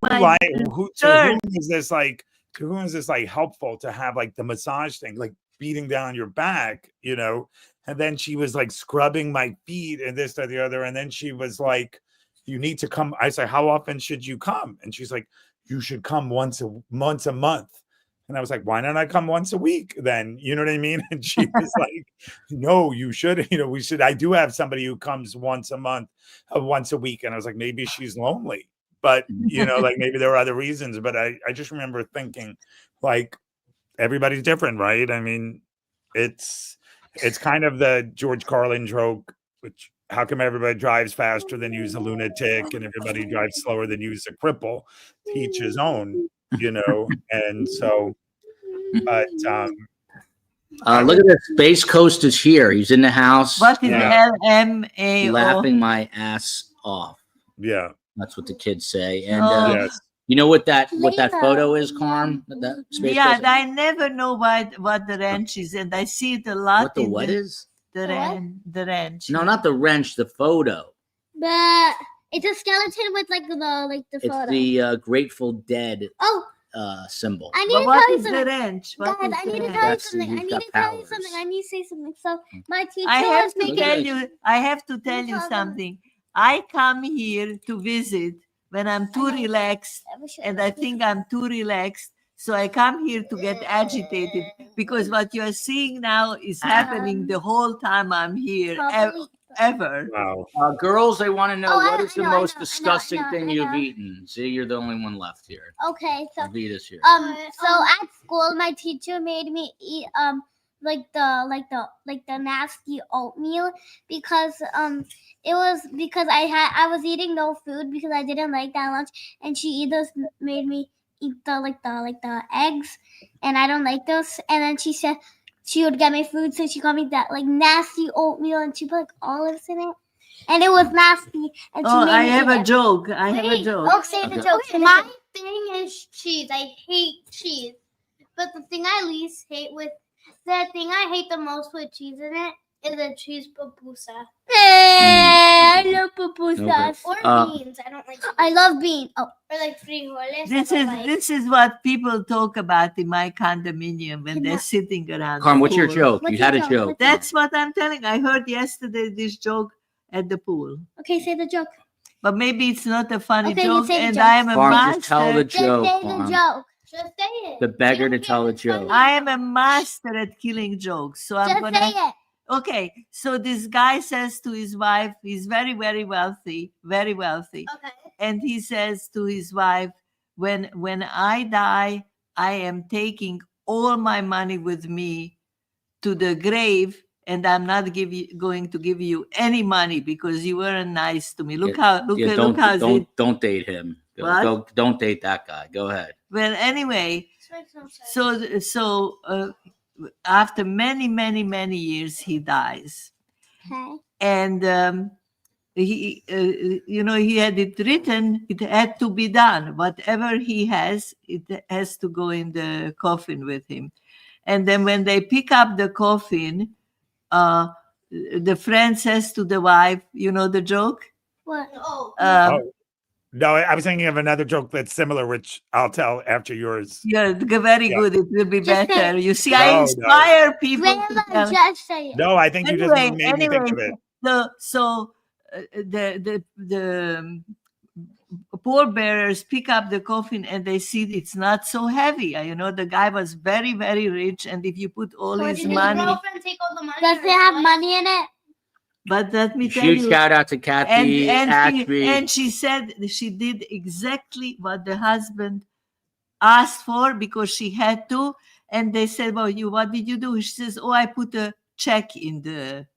my. Like, who shirt. is this like? To whom is this like helpful to have like the massage thing, like beating down your back, And then she was like scrubbing my feet and this, that, the other. And then she was like, you need to come. I said, how often should you come? And she's like, you should come once a month. And I was like, why don't I come once a week then? You know what I mean? And she was like, no, you should, we should. I do have somebody who comes once a month, once a week. And I was like, maybe she's lonely, but like maybe there are other reasons. But I just remember thinking like, everybody's different, right? I mean, it's kind of the George Carlin joke, which how come everybody drives faster than you's a lunatic and everybody drives slower than you's a cripple? Each his own, and so, but Look at this. Space Coast is here. He's in the house. What is Yeah. LMAO? Laughing my ass off. yeah, That's what the kids say. And Oh. yes. you know what that Lena. photo is, Karm? That Space Yeah, Coast? I never know what the wrench is, and I see it a lot. What the in what is? the wrench? No, not the wrench. The photo. It's a skeleton with like the It's photo. the Grateful Dead Oh, symbol. I need But to what tell you is the something. wrench? What Guys, is I the need to wrench? tell you That's something. I who's need got to tell you powers. something. I need to say something. So my teacher I have was to making. tell you. I have to tell you tell them. something. I come here to visit when I'm too relaxed, and I think I'm too relaxed. So I come here to get agitated because what you are seeing now is happening the whole time I'm here, Probably- ever. Wow. Girls, they want to know Oh, what I is the know, I most know, disgusting I know, thing I you've know. eaten. See, you're the only one left here. Okay, so Vita's here. so at school, my teacher made me eat like the nasty oatmeal because it was because I was eating no food because I didn't like that lunch, and she either made me eat the eggs, and I don't like those, and then she said she would get me food, so she got me that like nasty oatmeal, and she put like olives in it, and it was nasty. And she Oh, made I me have eat a it. joke. I have a Wait, joke. Oh, say the Okay. joke. Okay, Finish my it. thing is cheese. I hate cheese. But the thing I least hate the thing I hate the most with cheese in it is a cheese pupusa. I love pupusas. Or beans. I don't like beans. I love beans. Oh, Or like frijoles. This is what people talk about in my condominium when they're Cannot- sitting around. Karm, the what's your pool. joke? What's You your had a joke? joke. What's That's what I'm telling. I heard yesterday this joke at the pool, okay, say the joke. but maybe it's not a funny Okay, you joke. say the And joke. I am a Karm, just tell the master. Just joke. say the Karm. joke. Just say it. The beggar I to don't tell care the if it's funny. joke. I am a master at killing jokes. So I'm Just gonna. say it. Okay, so this guy says to his wife, he's very, very wealthy, Okay. and he says to his wife, when I die, I am taking all my money with me to the grave, and I'm not going to give you any money because you weren't nice to me. Look how Don't date him. What? Don't date that guy. Go ahead. Well, anyway, This makes no sense. so after many, many, many years, he dies. Okay. And he he had it written, it had to be done. Whatever he has, it has to go in the coffin with him. And then when they pick up the coffin, the friend says to the wife, you know the joke? What? Oh. Oh, no, I was thinking of another joke that's similar, which I'll tell after yours. Yeah, very Yeah. good. It will be Just say better. it. You see, No, I no. inspire people to Grandma, tell. just say it. No, I think you just made me think of it. So the pallbearers pick up the coffin and they see it's not so heavy. You know, the guy was very, very rich, and if you put all So his did his money, girlfriend take all the money? Does or it have what? money in it? but let me tell Huge you, shout out to Kathy Ashby. and she said she did exactly what the husband asked for because she had to. And they said, "Well, what did you do?" She says, "Oh, I put a check in the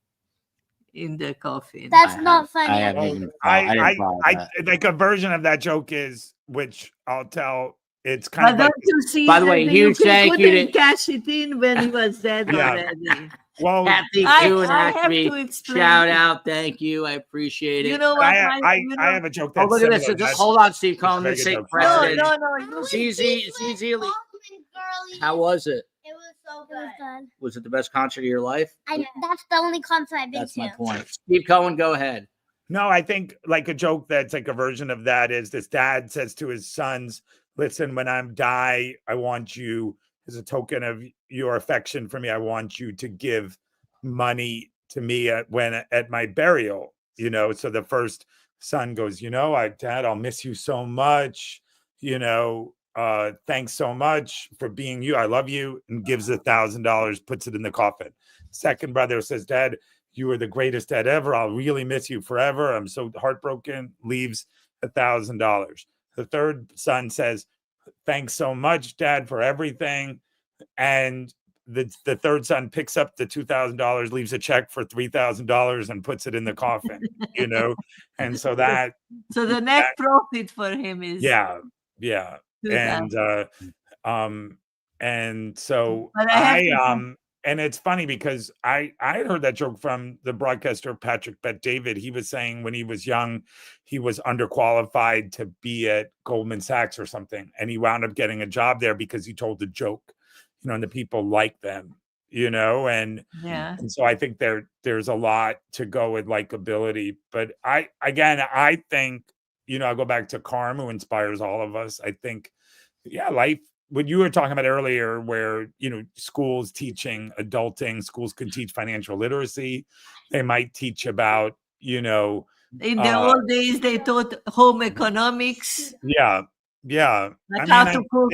coffin." That's not funny. I haven't even. I didn't follow that. like a version of that joke is, which I'll tell. It's kind But of like, don't you see? By the way, that huge thank you couldn't to- cash it in when he was dead Yeah. already. well, Kathy I Cohen have Ashby. to explain. Shout out. Thank you. I appreciate it. You know what? I have a joke Oh, that's look at this. similar. Just That's- hold on, Steve Cohen. very Let's good take joke. precedence. No. ZZ Lee. Girly. How was it? It was so It was good. good. Was it the best concert of your life? That's the only concert I've been That's to. my point. Steve Cohen, go ahead. No, I think like a joke that's like a version of that is this dad says to his sons, listen, when I'm die, I want you, as a token of your affection for me, I want you to give money to me at my burial, So the first son goes, Dad, I'll miss you so much, thanks so much for being you. I love you, and gives $1,000, puts it in the coffin. Second brother says, Dad, you were the greatest dad ever. I'll really miss you forever. I'm so heartbroken. Leaves $1,000. The third son says, thanks so much, Dad, for everything. And the third son picks up the $2,000, leaves a check for $3,000 and puts it in the coffin, and so that So the net profit for him is yeah, 2,000. and so But I have to and it's funny because I heard that joke from the broadcaster Patrick Bet David. He was saying when he was young, he was underqualified to be at Goldman Sachs or something, and he wound up getting a job there because he told the joke, and the people like them, and so I think there's a lot to go with likability. But I think, I'll go back to Karm, who inspires all of us. I think, life, what you were talking about earlier, where, schools teaching adulting, schools could teach financial literacy. They might teach about, in the old days, they taught home economics. Yeah. Like how to cook.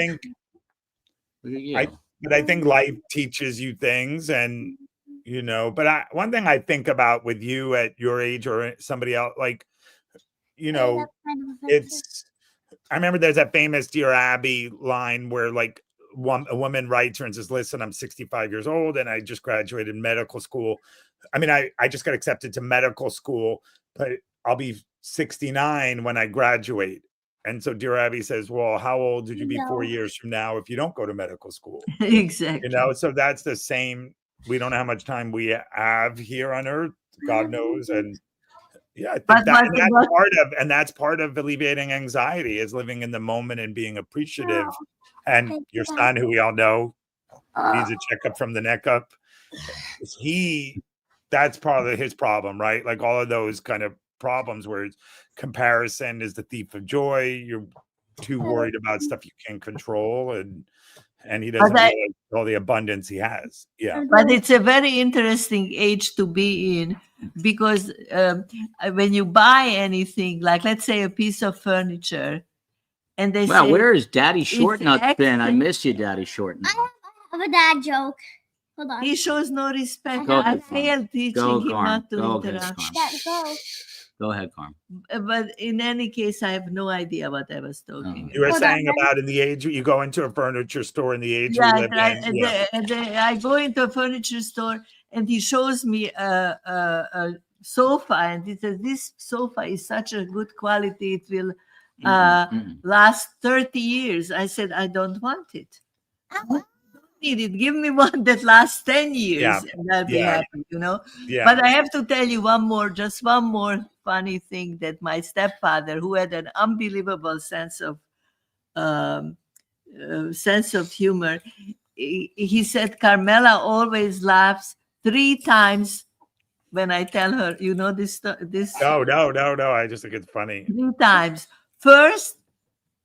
But I think life teaches you things, and, but one thing I think about with you at your age or somebody else, like, I remember there's that famous Dear Abby line where like a woman writes her and says, listen, I'm 65 years old and I just graduated medical school. I mean, I just got accepted to medical school, but I'll be 69 when I graduate. And so Dear Abby says, well, how old would you be 4 years from now if you don't go to medical school? Exactly. So that's the same. We don't know how much time we have here on earth. God knows. And I think that's part of alleviating anxiety, is living in the moment and being appreciative. And your son, who we all know needs a checkup from the neck up, that's part of his problem, right? Like all of those kind of problems where comparison is the thief of joy. You're too worried about stuff you can't control, and he doesn't realize all the abundance he has. But it's a very interesting age to be in, because when you buy anything, like let's say a piece of furniture, and they say, where is Daddy Shortnuts been? I miss you, Daddy Shortnuts. I have a dad joke. Hold on. He shows no respect. I failed teaching him not to interrupt. Go ahead, Karm. But in any case, I have no idea what I was talking about. You were saying about in the age you go into a furniture store in the age we live in. I go into a furniture store and he shows me a sofa and he says, this sofa is such a good quality, it will last 30 years. I said, I don't want it. It. Give me one that lasts 10 years and I'll be happy, But I have to tell you one more funny thing, that my stepfather, who had an unbelievable sense of humor, he said Carmela always laughs 3 times when I tell her, this. No. I just think it's funny. 3 times. First,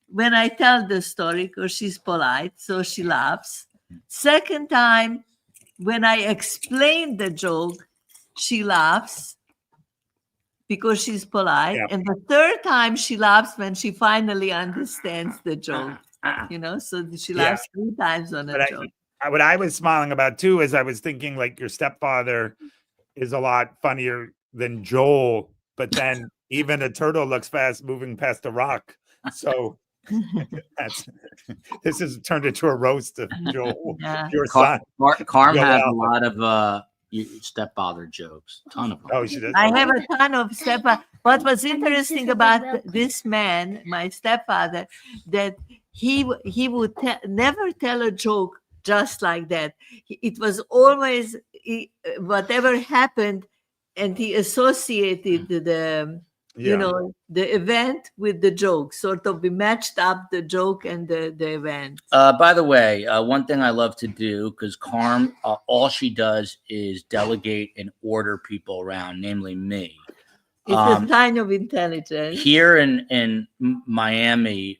when I tell the story, because she's polite, so she laughs. Second time, when I explain the joke, she laughs because she's polite. Yeah. And the third time, she laughs when she finally understands the joke. So she laughs 3 times on a joke. What I was smiling about too is I was thinking like your stepfather is a lot funnier than Joel, but then even a turtle looks fast moving past a rock. So this has turned into a roast of Joel, your son. Karm has a lot of stepfather jokes, ton of them. Oh, she does. I have a ton of stepfather. What was interesting about this man, my stepfather, that he would never tell a joke just like that. It was always whatever happened, and he associated the event with the joke. Sort of, we matched up the joke and the event. By the way, one thing I love to do, because Karm, all she does is delegate and order people around, namely me. It's a sign of intelligence. Here in Miami,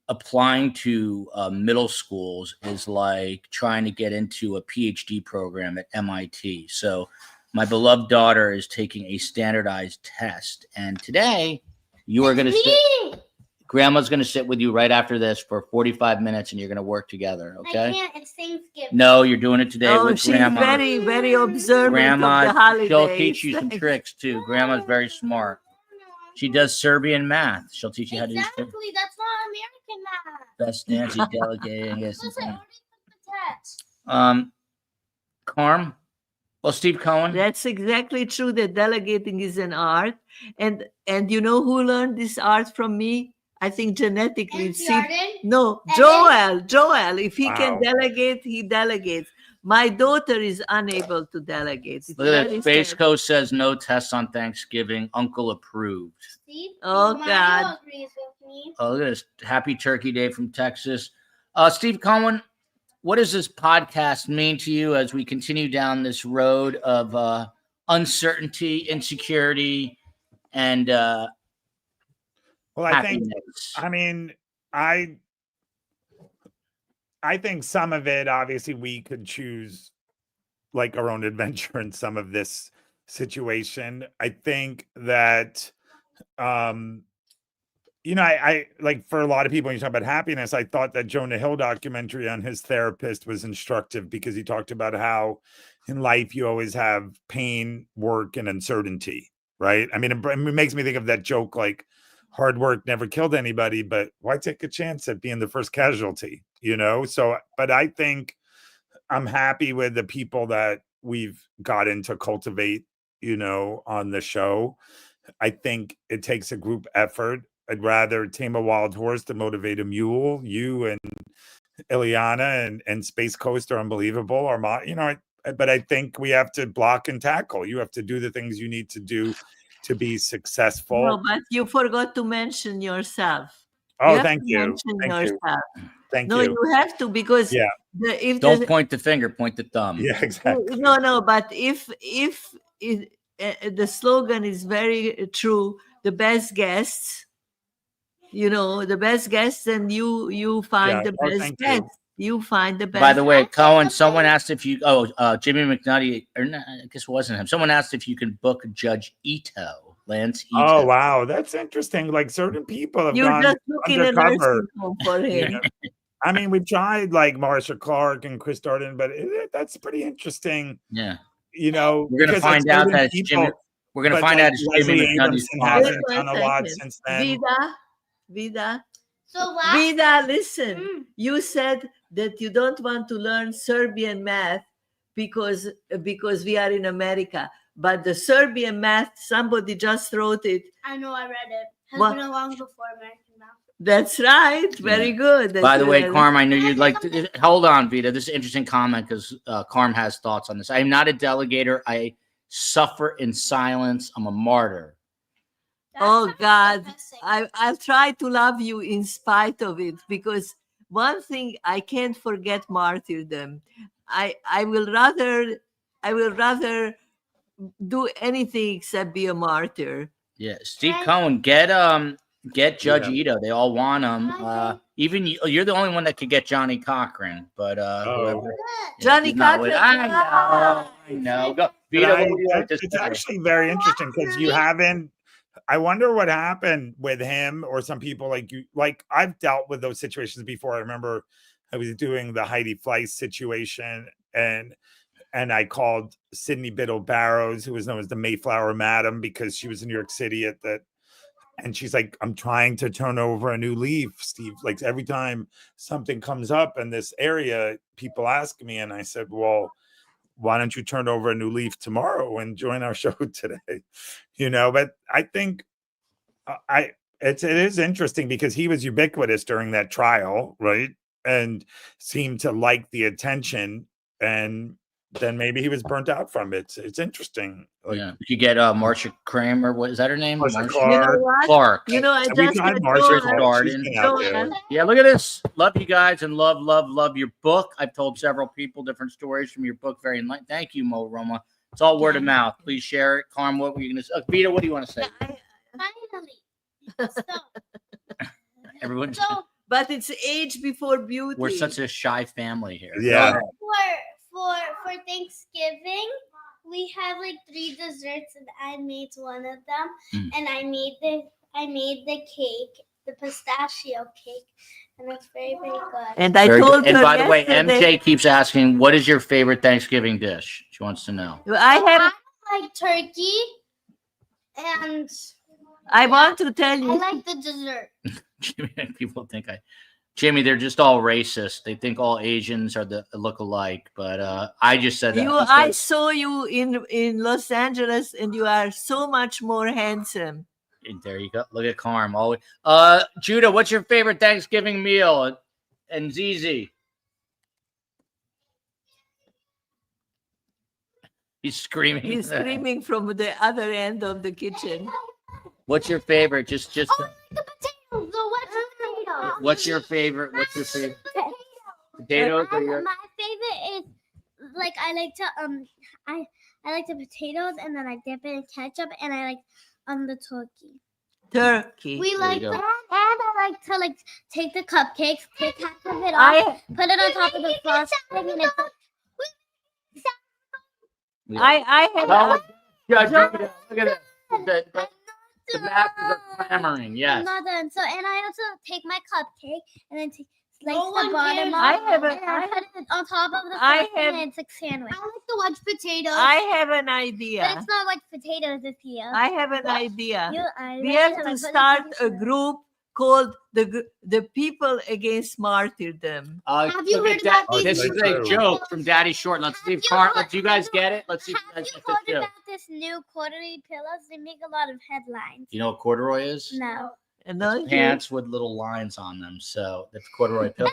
applying to middle schools is like trying to get into a PhD program at MIT. So my beloved daughter is taking a standardized test. And today you are going to sit. Grandma's going to sit with you right after this for 45 minutes and you're going to work together. Okay. I can't. It's Thanksgiving. No, you're doing it today with she's Grandma. Very, very observant Grandma, of the holidays. she'll teach you some tricks too. Grandma's very smart. She does Serbian math. She'll teach you how to do Exactly. That's not American math. That's Nancy delegating. Plus, I already took the test. Karm. Well, Steve Cohen. That's exactly true. That delegating is an art, and you know who learned this art from me? I think genetically. And Steve, Jordan? no, And Joel. If he can Wow. delegate, he delegates. My daughter is unable to delegate. It's Look at very that. Space sad. Coast says no tests on Thanksgiving. Uncle approved. Steve, Oh, Mario God. agrees with me. Oh, look at this. Happy Turkey Day from Texas. Steve Cohen, what does this podcast mean to you as we continue down this road of uncertainty, insecurity, and Well, I think, happiness? I mean, I think some of it, obviously, we could choose like our own adventure in some of this situation. I think that, you know, I like for a lot of people, when you talk about happiness, I thought that Jonah Hill documentary on his therapist was instructive because he talked about how in life you always have pain, work, and uncertainty, right? I mean, it makes me think of that joke like, hard work never killed anybody, but why take a chance at being the first casualty, you know? So, but I think I'm happy with the people that we've gotten to cultivate, you know, on the show. I think it takes a group effort. I'd rather tame a wild horse to motivate a mule. You and Ileana and Space Coast are unbelievable. Or, you know, but I think we have to block and tackle. You have to do the things you need to do to be successful. No, but you forgot to mention yourself. Oh, thank you. Mention Thank you. yourself. Thank No, you. you have to, because Yeah. if Don't there's- point the finger, point the thumb. Yeah, exactly. no, but if the slogan is very true, the best guests, you know, the best guests, and you find Yeah. the Oh, best thank you. guests. You find the best. By the way, Cohen, someone asked if you, Jimmy McNutty, or no, I guess it wasn't him. Someone asked if you could book Judge Lance Ito. Oh, wow. That's interesting. Like certain people have You're gone just looking at a undercover. nursing home for You him. know? I mean, we've tried like Marsha Clark and Chris Darden, but that's pretty interesting. Yeah. You know, We're going to because, like, find out certain that it's people- Jimmy. We're going to but, find like, out it's Jimmy Leslie McNutty's Abramson father. hasn't done a lot Second. since then. Vida, So last Vida, listen. Mm. You said that you don't want to learn Serbian math because we are in America. But the Serbian math, somebody just wrote it. I know I read it. Has What? been long before American Math. That's right. Very good. By the way, That's Karm, I knew you'd like to. Hold on, Vita. This is an interesting comment because Karm has thoughts on this. I am not a delegator. I suffer in silence. I'm a martyr. Oh, That's God. depressing. I'll try to love you in spite of it, because one thing I can't forget martyrdom. I will rather do anything except be a martyr. Yeah, Steve Right. Cohen, get Judge Yeah. Ito. They all want him. Okay. Even you're the only one that could get Johnny Cochran, but whoever. Good. Johnny he's not with- Cochran. I know. Go, But Vito, what would you like to it's say? actually very interesting because you haven't. I wonder what happened with him or some people like you. Like I've dealt with those situations before. I remember I was doing the Heidi Fleiss situation, and I called Sydney Biddle Barrows, who was known as the Mayflower Madam, because she was in New York City at that. And she's like, I'm trying to turn over a new leaf, Steve. Like every time something comes up in this area, people ask me. And I said, well, why don't you turn over a new leaf tomorrow and join our show today? You know, but I think it is interesting because he was ubiquitous during that trial, right? And seemed to like the attention, and then maybe he was burnt out from it. It's interesting. Like, Yeah, you get Marsha Kramer. What is that her name? Marsha You Clark. know what? Clark. You know, I And we just tried had Marsha Joel- Clark. She's Darden. been out there. Joel. Yeah, look at this. Love you guys and love your book. I've told several people different stories from your book. Very enlightening. Thank you, Mo Roma. It's all word of mouth. Please share it. Karm, what were you going to say? Vita, what do you want to say? Finally. So, Everyone, so But it's age before beauty. we're such a shy family here. Yeah. for Thanksgiving, we have like 3 desserts, and I made one of them. Mm. And I made the cake, the pistachio cake, and it's very, very good. And I Very told good. And her by the way, yesterday- MJ keeps asking, what is your favorite Thanksgiving dish? She wants to know. I like turkey, and want to tell I you. like the dessert. People think Jimmy, they're just all racist. They think all Asians are look alike. But I just said that. I saw you in Los Angeles, and you are so much more handsome. And there you go. Look at Karm. Always. Judah, what's your favorite Thanksgiving meal? And Zizi. He's screaming. He's screaming from the other end of the kitchen. What's your favorite? Just. The potatoes. The wet potatoes. What's your favorite? Potatoes? My favorite is like I like the potatoes and then I dip it in ketchup and I like the turkey. Turkey. We like go. the And I like to like take the cupcakes, take half of it off, put it on top of the frosting, and it's I had Look at that. The masses are clamoring. Yes. I'm not done. So and I also take my cupcake and then slice No the one bottom cares. off. I put it on top of the I frosting have- and it's a sandwich. I like the wedge potatoes. I have an But idea. it's not like potatoes this year. I have an idea. I We like have it, I to put it start in a the- group called the People Against Martyrdom. Have you look heard at that. about This these is a new- joke from Daddy Short. Let's see if Let's you guys get it. Let's see if you Have guys you get this heard joke. about this new corduroy pillows? They make a lot of headlines. You know what corduroy is? No. And It's don't you- pants with little lines on them. So that's corduroy pillow.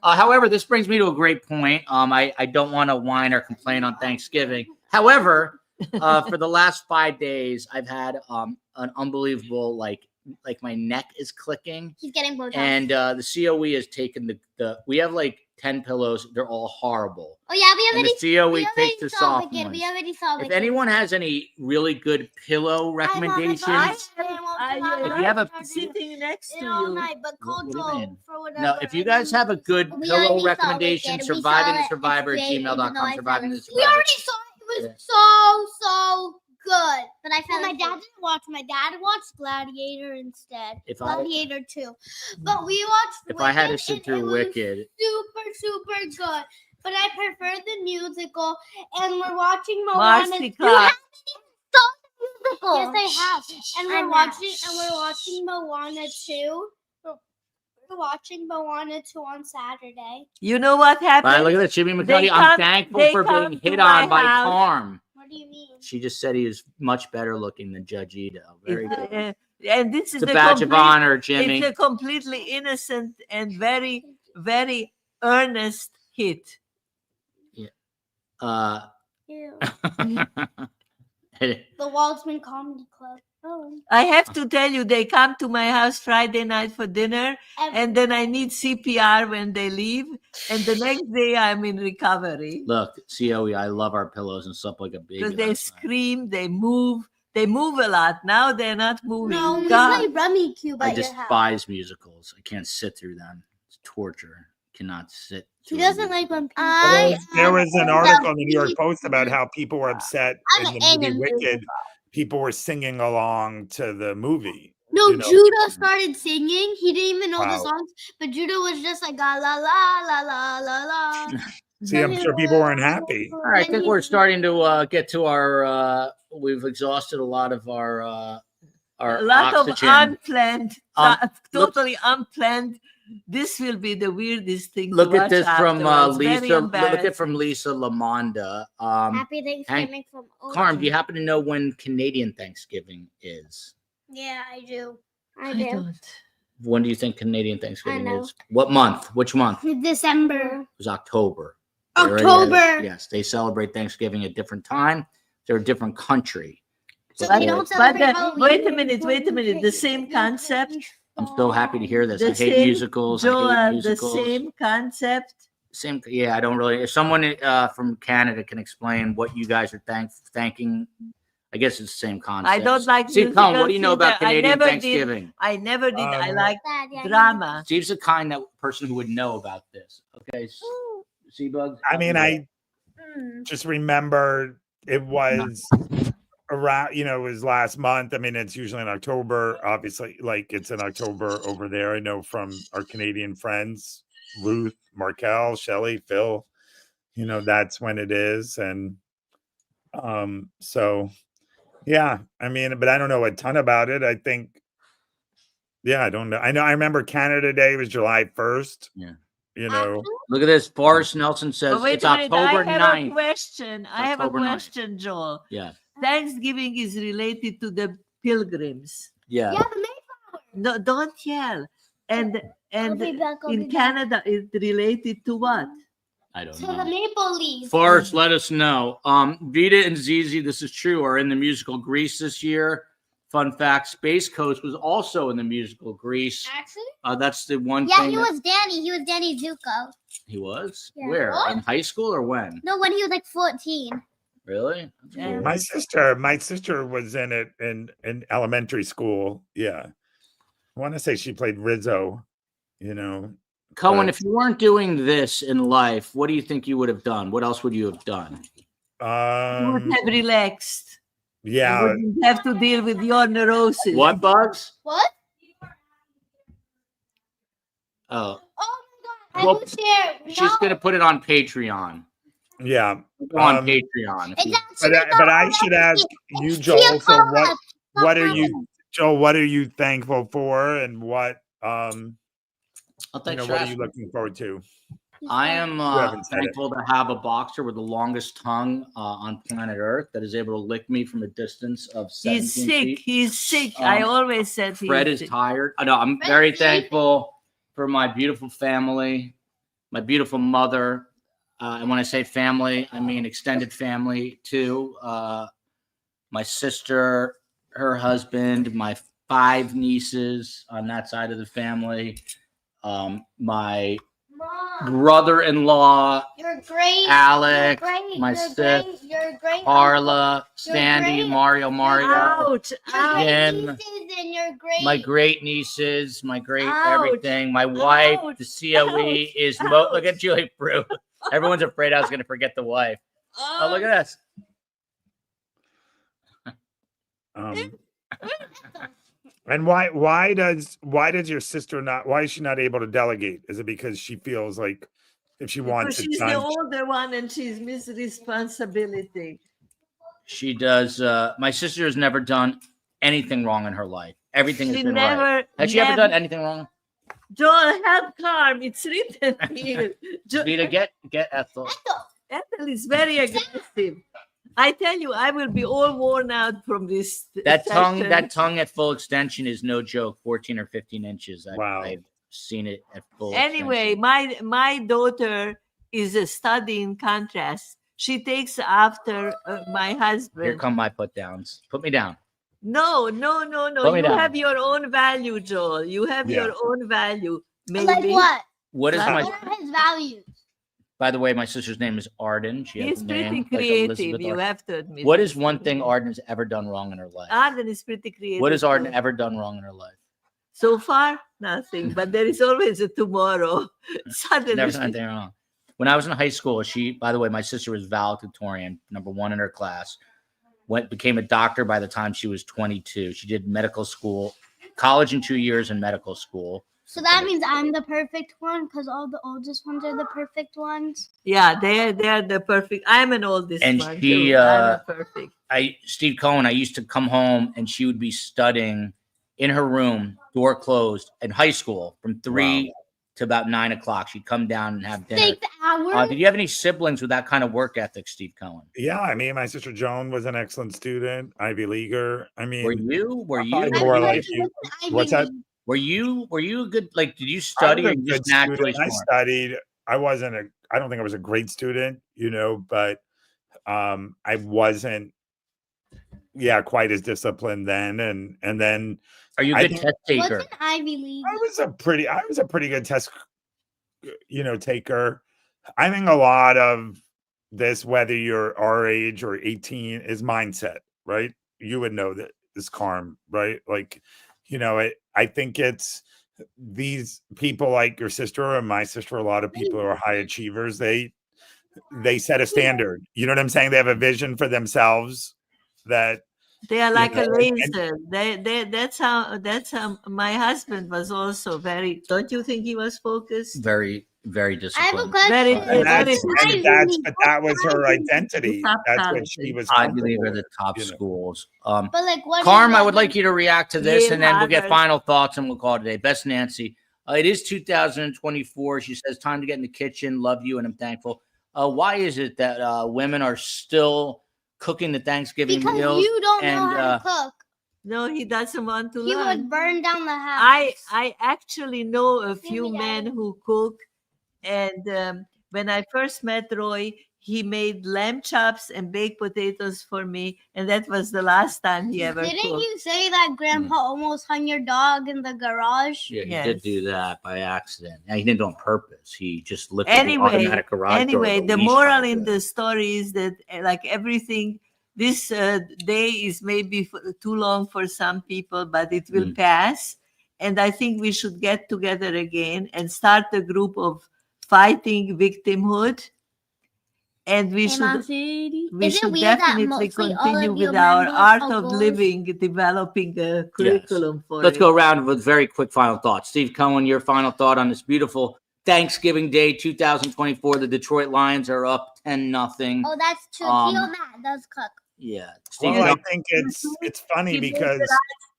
However, this brings me to a great point. I don't want to whine or complain on Thanksgiving. However, for the last 5 days, I've had an unbelievable like my neck is clicking, He's getting Botox. and the COE has taken the. We have like 10 pillows. They're all horrible. Oh yeah, we And already the COE we takes the saw soft Wicked. ones. We already saw If Wicked. anyone has any really good pillow recommendations, I If you have a- sitting next to all you. night, but What do you Coco mean? for whatever. no, if you guys have a good We pillow already saw recommendation, Wicked. We surviving saw the it. survivor at It's great, even though gmail.com, I surviving the fell we survivor. already saw it. It was Yeah. so good. But I But fell my asleep. dad didn't watch. My dad watched Gladiator instead. If I Gladiator 2. But we watched if I had to Wicked, sit and through it was Wicked, super good. But I prefer the musical, and we're watching Moana. Marcy You Clark. haven't even saw the musical. Yes, I have. And I'm we're watching Moana 2. We're watching Moana 2 on Saturday. You know what happened? Bye, look at that, Jimmy They McCuddy. come- I'm thankful they for come being to hit my on by house. Karm. What do you mean? She just said he is much better looking than Judge Ito. Very good. And this is It's a badge of honor, Jimmy. It's a completely innocent and very, very earnest hit. Uh, Ew. The Waldman Comedy Club. Oh. I have to tell you, they come to my house Friday night for dinner, and then I need CPR when they leave, and the next day I'm in recovery. Look, COE, I love our pillows and slept like a baby. Because they last night. scream, they move a lot. Now they're not moving. No, we God. play Rummy Cube I at your house. despise musicals. I can't sit through them. It's torture. Cannot sit. He through a doesn't like musical. when people. There was an article in the New York Post about how people were upset I'm in the in movie a Wicked. People were singing along to the movie. No, you know. Judah started singing. He didn't even know the Wow. songs, but Judah was just like la la la la la la la. See, I'm sure people weren't happy. All right, I think we're starting to get to our. We've exhausted a lot of our A lot oxygen. of unplanned, Look- totally unplanned. This will be the weirdest thing. Look to at watch this from afterwards. Very Lisa. Look at embarrassing. from Lisa Lamonda. Happy Thanksgiving from Karm, do you happen to know when Canadian Thanksgiving is? Yeah, I do. I I do. don't. When do you think Canadian Thanksgiving know. is? What month? Which month? It December. was October. They already had it. October. Yes, they celebrate Thanksgiving at a different time. They're a different country. So But, they uh, don't But celebrate Halloween. wait a minute. The same concept. I'm so happy to hear this. The I hate same- musicals. I hate Joel, the musicals. same concept. Same. Yeah, I don't really. If someone from Canada can explain what you guys are thanking, I guess it's the same concept. I don't like Steve Cohen, what do you know musicals about either. I Canadian never did. Thanksgiving? I never did. I Um, like Dad, yeah, drama. Steve's the kind that person who would know about this. Okay, Seabug. I mean, I Mm. just remember it was around, it was last month. I mean, it's usually in October, obviously, like it's in October over there. I know from our Canadian friends, Ruth, Markel, Shelley, Phil, that's when it is. And so, yeah, I mean, but I don't know a ton about it. I think, Yeah, I don't know. I remember Canada Day was July 1st. Yeah. You know. Look at this. Forrest Nelson says But wait it's a minute, October I have 9th. a question. I have a October 9th. question, Joel. Yeah. Thanksgiving is related to the pilgrims. Yeah. Yeah, the Mayflower. No, don't yell. And I'll be back, I'll in be back. Canada, it's related to what? I don't So know. the maple leaves. Forrest, let us know. Vita and Zizi, this is true, are in the musical Grease this year. Fun fact: Space Coast was also in the musical Grease. Actually? That's the one Yeah, thing. he that- was Danny. He was Danny Zuko. He was? Yeah. Where? What? In high school or when? No, when he was like 14. Really? That's Yeah. cool. My sister was in it in elementary school. Yeah. I want to say she played Rizzo, you know. Cohen, if you weren't doing this in life, what do you think you would have done? What else would you have done? You would have relaxed. You Yeah. wouldn't have to deal with your neurosis. What, Bugs? What? Oh, Oh my god. Well, I was there. she's going to put it on Patreon. Yeah. Go on Patreon. if you- But I should ask you, Joel. So what are you, Joel? What are you thankful for, and what I'll you thank know, you. what are you looking forward to? I am haven't said it. thankful to have a boxer with the longest tongue on planet Earth that is able to lick me from a distance of 17 He's sick. feet. He's sick. I always said Fred is sick. tired. I know. I'm very thankful for my beautiful family, my beautiful mother. And when I say family, I mean extended family too. My sister, her husband, my 5 nieces on that side of the family, my brother-in-law, You're great. Alex, You're great. my You're sis, great. You're great. Carla, You're Sandy, great. Mario, Ouch. You're Ouch. great Jim, nieces and you're great. my great nieces, my great Ouch. everything. My wife, Ouch. the COE Ouch. is look at Ouch. Julie Brew. Everyone's afraid I was going to forget the wife. Oh, look at this. And why does your sister not? Why is she not able to delegate? Is it because she feels like if she wants Because it she's the done, older one and she's Miss Responsibility. She does. My sister has never done anything wrong in her life. Everything has She been right. never. Has she ever never- done anything wrong? Joel, help Karm. It's written here. Vita, get Ethel. Ethel is very aggressive. I tell you, I will be all worn out from this. That session. tongue at full extension is no joke. 14 or 15 inches. Wow. I've seen it at full. Anyway, extension. my daughter is studying contrast. She takes after my husband. Here come my put downs. Put me down. No. Put me You down. have your own value, Joel. You have Yeah. your own value. Maybe. Like what? What is Like- my? What are his values? By the way, my sister's name is Arden. She has He's a pretty name like creative. Elizabeth You Arden. have to admit. What he's is one thing creative. Arden's ever done wrong in her life? Arden is pretty creative. What has Arden too. ever done wrong in her life? So far, nothing. But there is always a tomorrow. Suddenly, Never done anything wrong. When I was in high school, by the way, my sister was valedictorian, #1 in her class. Became a doctor by the time she was 22. She did medical school, college in 2 years and medical school. So that means I'm the perfect one because all the oldest ones are the perfect ones. yeah, they're the perfect. I'm an oldest And one. she, too. I'm a perfect. Steve Cohen, I used to come home and she would be studying in her room, door closed, in high school from 3 to about 9 o'clock. She'd come down and have dinner. 6 hours. Did you have any siblings with that kind of work ethic, Steve Cohen? yeah, I mean, my sister Joan was an excellent student, Ivy Leaguer. I mean, Were you? probably more like you. What's that? Were you a good, like, did you I study was or a you good just naturally student. I smart? studied. I don't think I was a great student, you know, but I wasn't, quite as disciplined then. And then Are you a I good think- test What's taker? an Ivy League? I was a pretty good test, taker. I think a lot of this, whether you're our age or 18, is mindset, right? You would know that this Karm, right? Like, I think it's these people like your sister and my sister, a lot of people who are high achievers, they set a standard. You know what I'm saying? They have a vision for themselves that They are like a know, laser. That's how my husband was also very. Don't you think he was focused? Very. Very I have a disciplined. question. Very, And very that was her identity. Top That's what she colleges. was I believe comfortable are the with, top you know. schools. But like, what? Karm, is I the- would like you to react to this, Yale, and then we'll get Harvard. final thoughts, and we'll call it a day. Best Nancy. It is 2024. She says, "Time to get in the kitchen. Love you, and I'm thankful." Why is it that women are still cooking the Thanksgiving Because meals? you don't know and, how to cook. No, he doesn't want to He learn. would burn down the house. I actually know a few me men that. who cook, and when I first met Roy, he made lamb chops and baked potatoes for me, and that was the last time he ever Didn't cooked. you say that Grandpa almost hung your dog in the garage? Yeah, he Yes. did do that by accident. Now, he didn't do it on purpose. He just lifted the Anyway, automatic garage door. with a the leash moral tied in to it. the story is that, like everything, this day is maybe too long for some people, but it will pass. And I think we should get together again and start a group of fighting victimhood. And we should Is it should weird that definitely mostly all continue of your with our members art are of girls? living, developing a curriculum for Let's it. go around with very quick final thoughts. Steve Cohen, your final thought on this beautiful Thanksgiving Day 2024. The Detroit Lions are up 10-0. Oh, that's true. Um, Theo Matt does cook. Yeah. Steve Well, I Cohen, think it's funny He did the because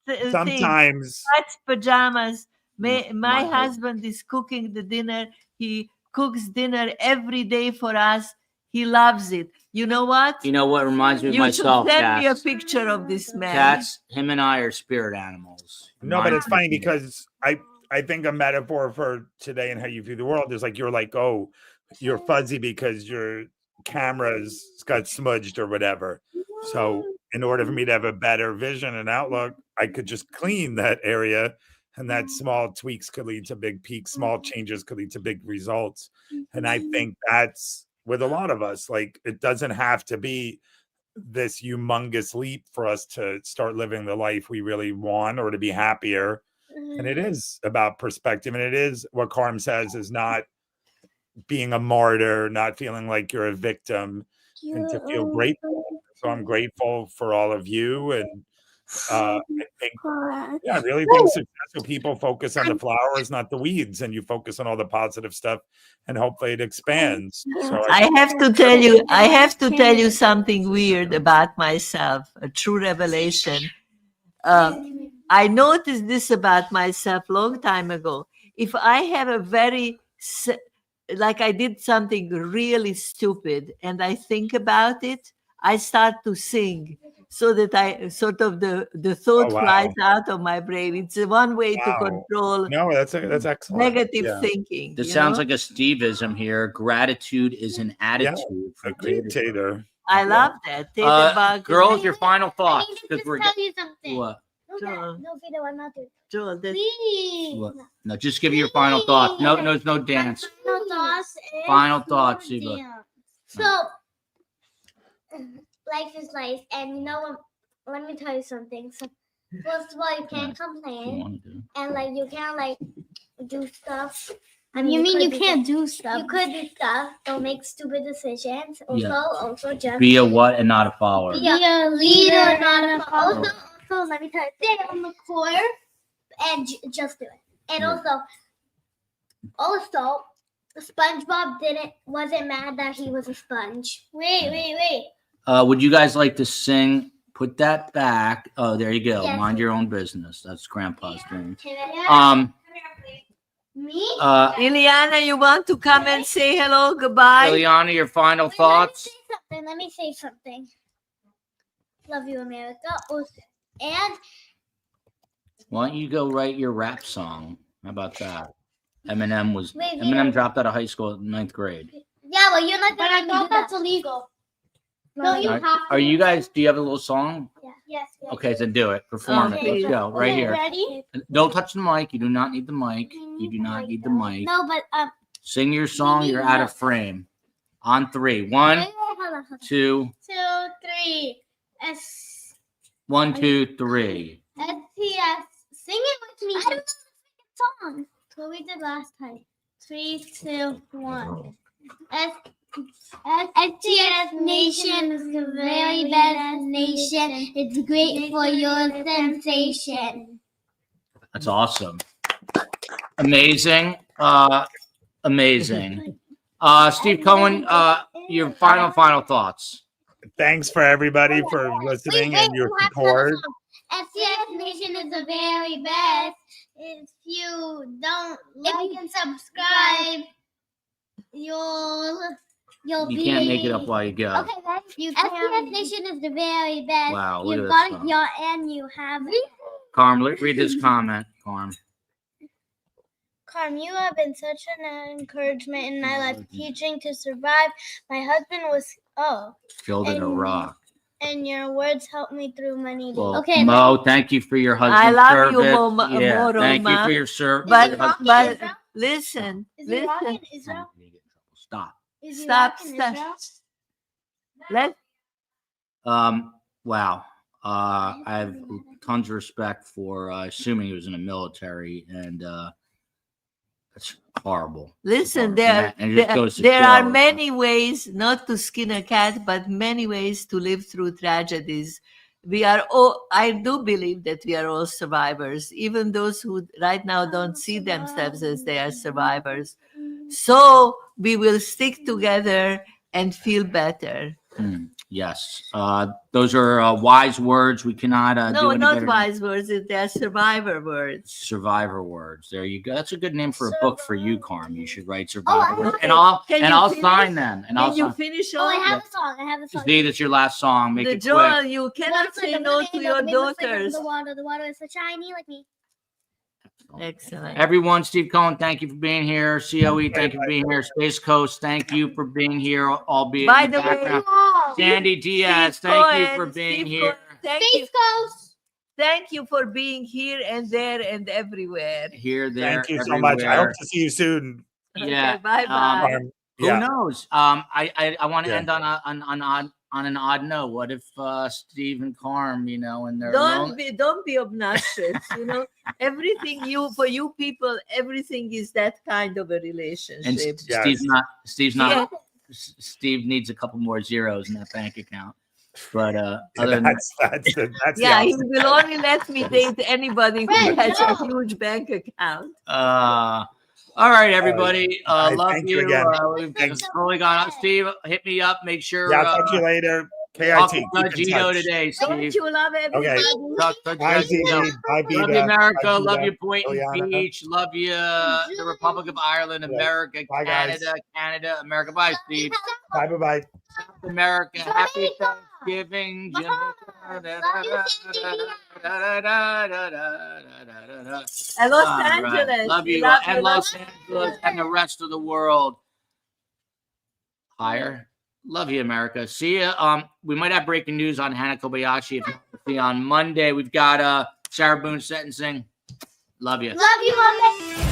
right thing. sometimes White pajamas. My my husband is cooking the dinner. He cooks dinner every day for us. He loves it. You know what? you know what reminds me of You myself, should send me a Cats. picture of this man. Cats, him and I are spirit animals. no, but Mine- it's funny because I think a metaphor for today and how you view the world is like you're like, oh, you're fuzzy because your camera's got smudged or whatever. So in order for me to have a better vision and outlook, I could just clean that area, and that small tweaks could lead to big peaks, small changes could lead to big results. And I think that's with a lot of us, like it doesn't have to be this humongous leap for us to start living the life we really want or to be happier. And it is about perspective, and it is what Karm says is not being a martyr, not feeling like you're a victim, and to feel grateful. So I'm grateful for all of you, and I think, yeah, I really think successful people focus on the flowers, not the weeds, and you focus on all the positive stuff, and hopefully it expands. So I have to tell you something weird about myself, a true revelation. I noticed this about myself long time ago. If I have a like I did something really stupid and I think about it, I start to sing so that I sort of the thought wow. flies out of my brain. It's one way to Wow. control no, that's excellent. negative Yeah. thinking. This you sounds know? like a Steveism here. Gratitude is an attitude. for Agreed, Tater. I love that. Take the bug. Girls, your final I thoughts. need to Because just we're tell you something. what? No, Joel. no, Vito, I'm not doing. Joel, that- Please. What? No, just give me your final thoughts. No, no dance. Final thoughts. Final thoughts, no Siva. dance. So, life is life, and you know what? Let me tell you something. So, first of all, you can't What you complain, want to do? and like you can't like do stuff. I mean, you mean you can't do stuff? You could do stuff. Don't make stupid decisions. Also, just Be a what and not a follower. be a leader, not a follower. Also, let me tell you, stay on the court and just do it. And also, SpongeBob wasn't mad that he was a sponge. Wait. Would you guys like to sing? Put that back. Oh, there you go. Yes. Mind your own business. That's Grandpa's doing. Yeah. Me? Ileana, you want to come and say hello, goodbye? Ileana, your final Wait, thoughts. Let me say something. Love you, America. And Why don't you go write your rap song? How about that? Eminem Wait, Eminem dropped out of high school in 9th grade. yeah, well, you're not gonna do that. Illegal. No, you have to. Are you guys? Do you have a little song? Yes. Okay, then do it. Perform it. Okay. Let's go. Right here. Ready? Don't touch the mic. You do not need the mic. You do not need the mic. No, but Sing your song. You're out of frame. On 3. 1, hold on. 2, 2, 3. 1, 2, 3. STS. Sing it with me. I don't know the song. That's what we did last time. 3, 2, 1. STS Nation is the very best nation. It's great for your sensation. That's awesome. Amazing. Amazing. Steve Cohen, your final thoughts. Thanks for everybody for listening and your support. STS Nation is the very best. If you don't like and subscribe, you'll You can't make it up while you go. Okay, guys. you STS can. Nation is the very best. Wow, look You've at got this it here and you have it. Karm, read this comment, Karm. Karm, you have been such an encouragement in my life, teaching to survive. My husband was Filled in a rock. and your words helped me through many days. Well, Okay, Mo, thank you for your husband's I love service. you, Mo, Thank you Roma. for your service. But listen, Is he listen. in Israel? Stop. Is he Stop, in stop. Israel? Let Wow. I have tons of respect for assuming he was in the military, and it's horrible. listen. And it just goes to There are show- many ways not to skin a cat, but many ways to live through tragedies. We are all. I do believe that we are all survivors, even those who right now don't see themselves as they are survivors. So we will stick together and feel better. Yes. Those are wise words. We cannot No, do any not better. wise words. They are survivor words. Survivor words. There you go. That's a good name for a book for you, Karm. You should write Oh, survivor words. okay. And I'll Can you I'll finish? sign them. And I'll Can you sign. finish Oh, I all? have a song. I have a song. Steve, it's your last song. Make it Joel, quick. you cannot say no to your daughters. The water is so shiny like me. Excellent. Everyone, Steve Cohen, thank you for being here. COE, thank you for being here. Space Coast, thank you for being here, albeit By in the the background. way, Sandy Diaz, Steve thank you Cohen, for being Steve here. Cohen, thank you. Thank you for being here and there and everywhere. Here, there, Thank you so everywhere. much. I hope to see you soon. Yeah. Okay, bye-bye. Who Yeah. knows? I want to Yeah. end on an odd note. What if Steve and Karm, and they're Don't be obnoxious. Everything for you people, everything is that kind of a and relationship. Steve's not. Steve needs a couple more zeros in that bank account. But other than That's Yeah, the he will only let me date anybody who has a huge bank account. all right, everybody. Guys, Love thank you you. again. We've Thanks. totally gone up. Steve, hit me up. Make sure. Yeah, I'll talk to you later. Talk KIT. to Keep in Gino touch. today, Don't Steve. you love everybody? Talk to Bye, Gino. Steve. Bye, Love you, Vida. America. Bye, Love Vida. you, Boynton Liliana. Beach. Love you, the Republic of Ireland, Yeah. America, Bye, guys. Canada, America. Bye, Steve. Bye, bye, bye. America. Happy Thanksgiving. And Los All right. Angeles. Love We you. love And you. Los Angeles and the rest of the world. Higher. Love you, America. See you. We might have breaking news on Hannah Kobayashi. If you want to see on Monday, we've got Sarah Boone sentencing. Love you. Love you, Mom.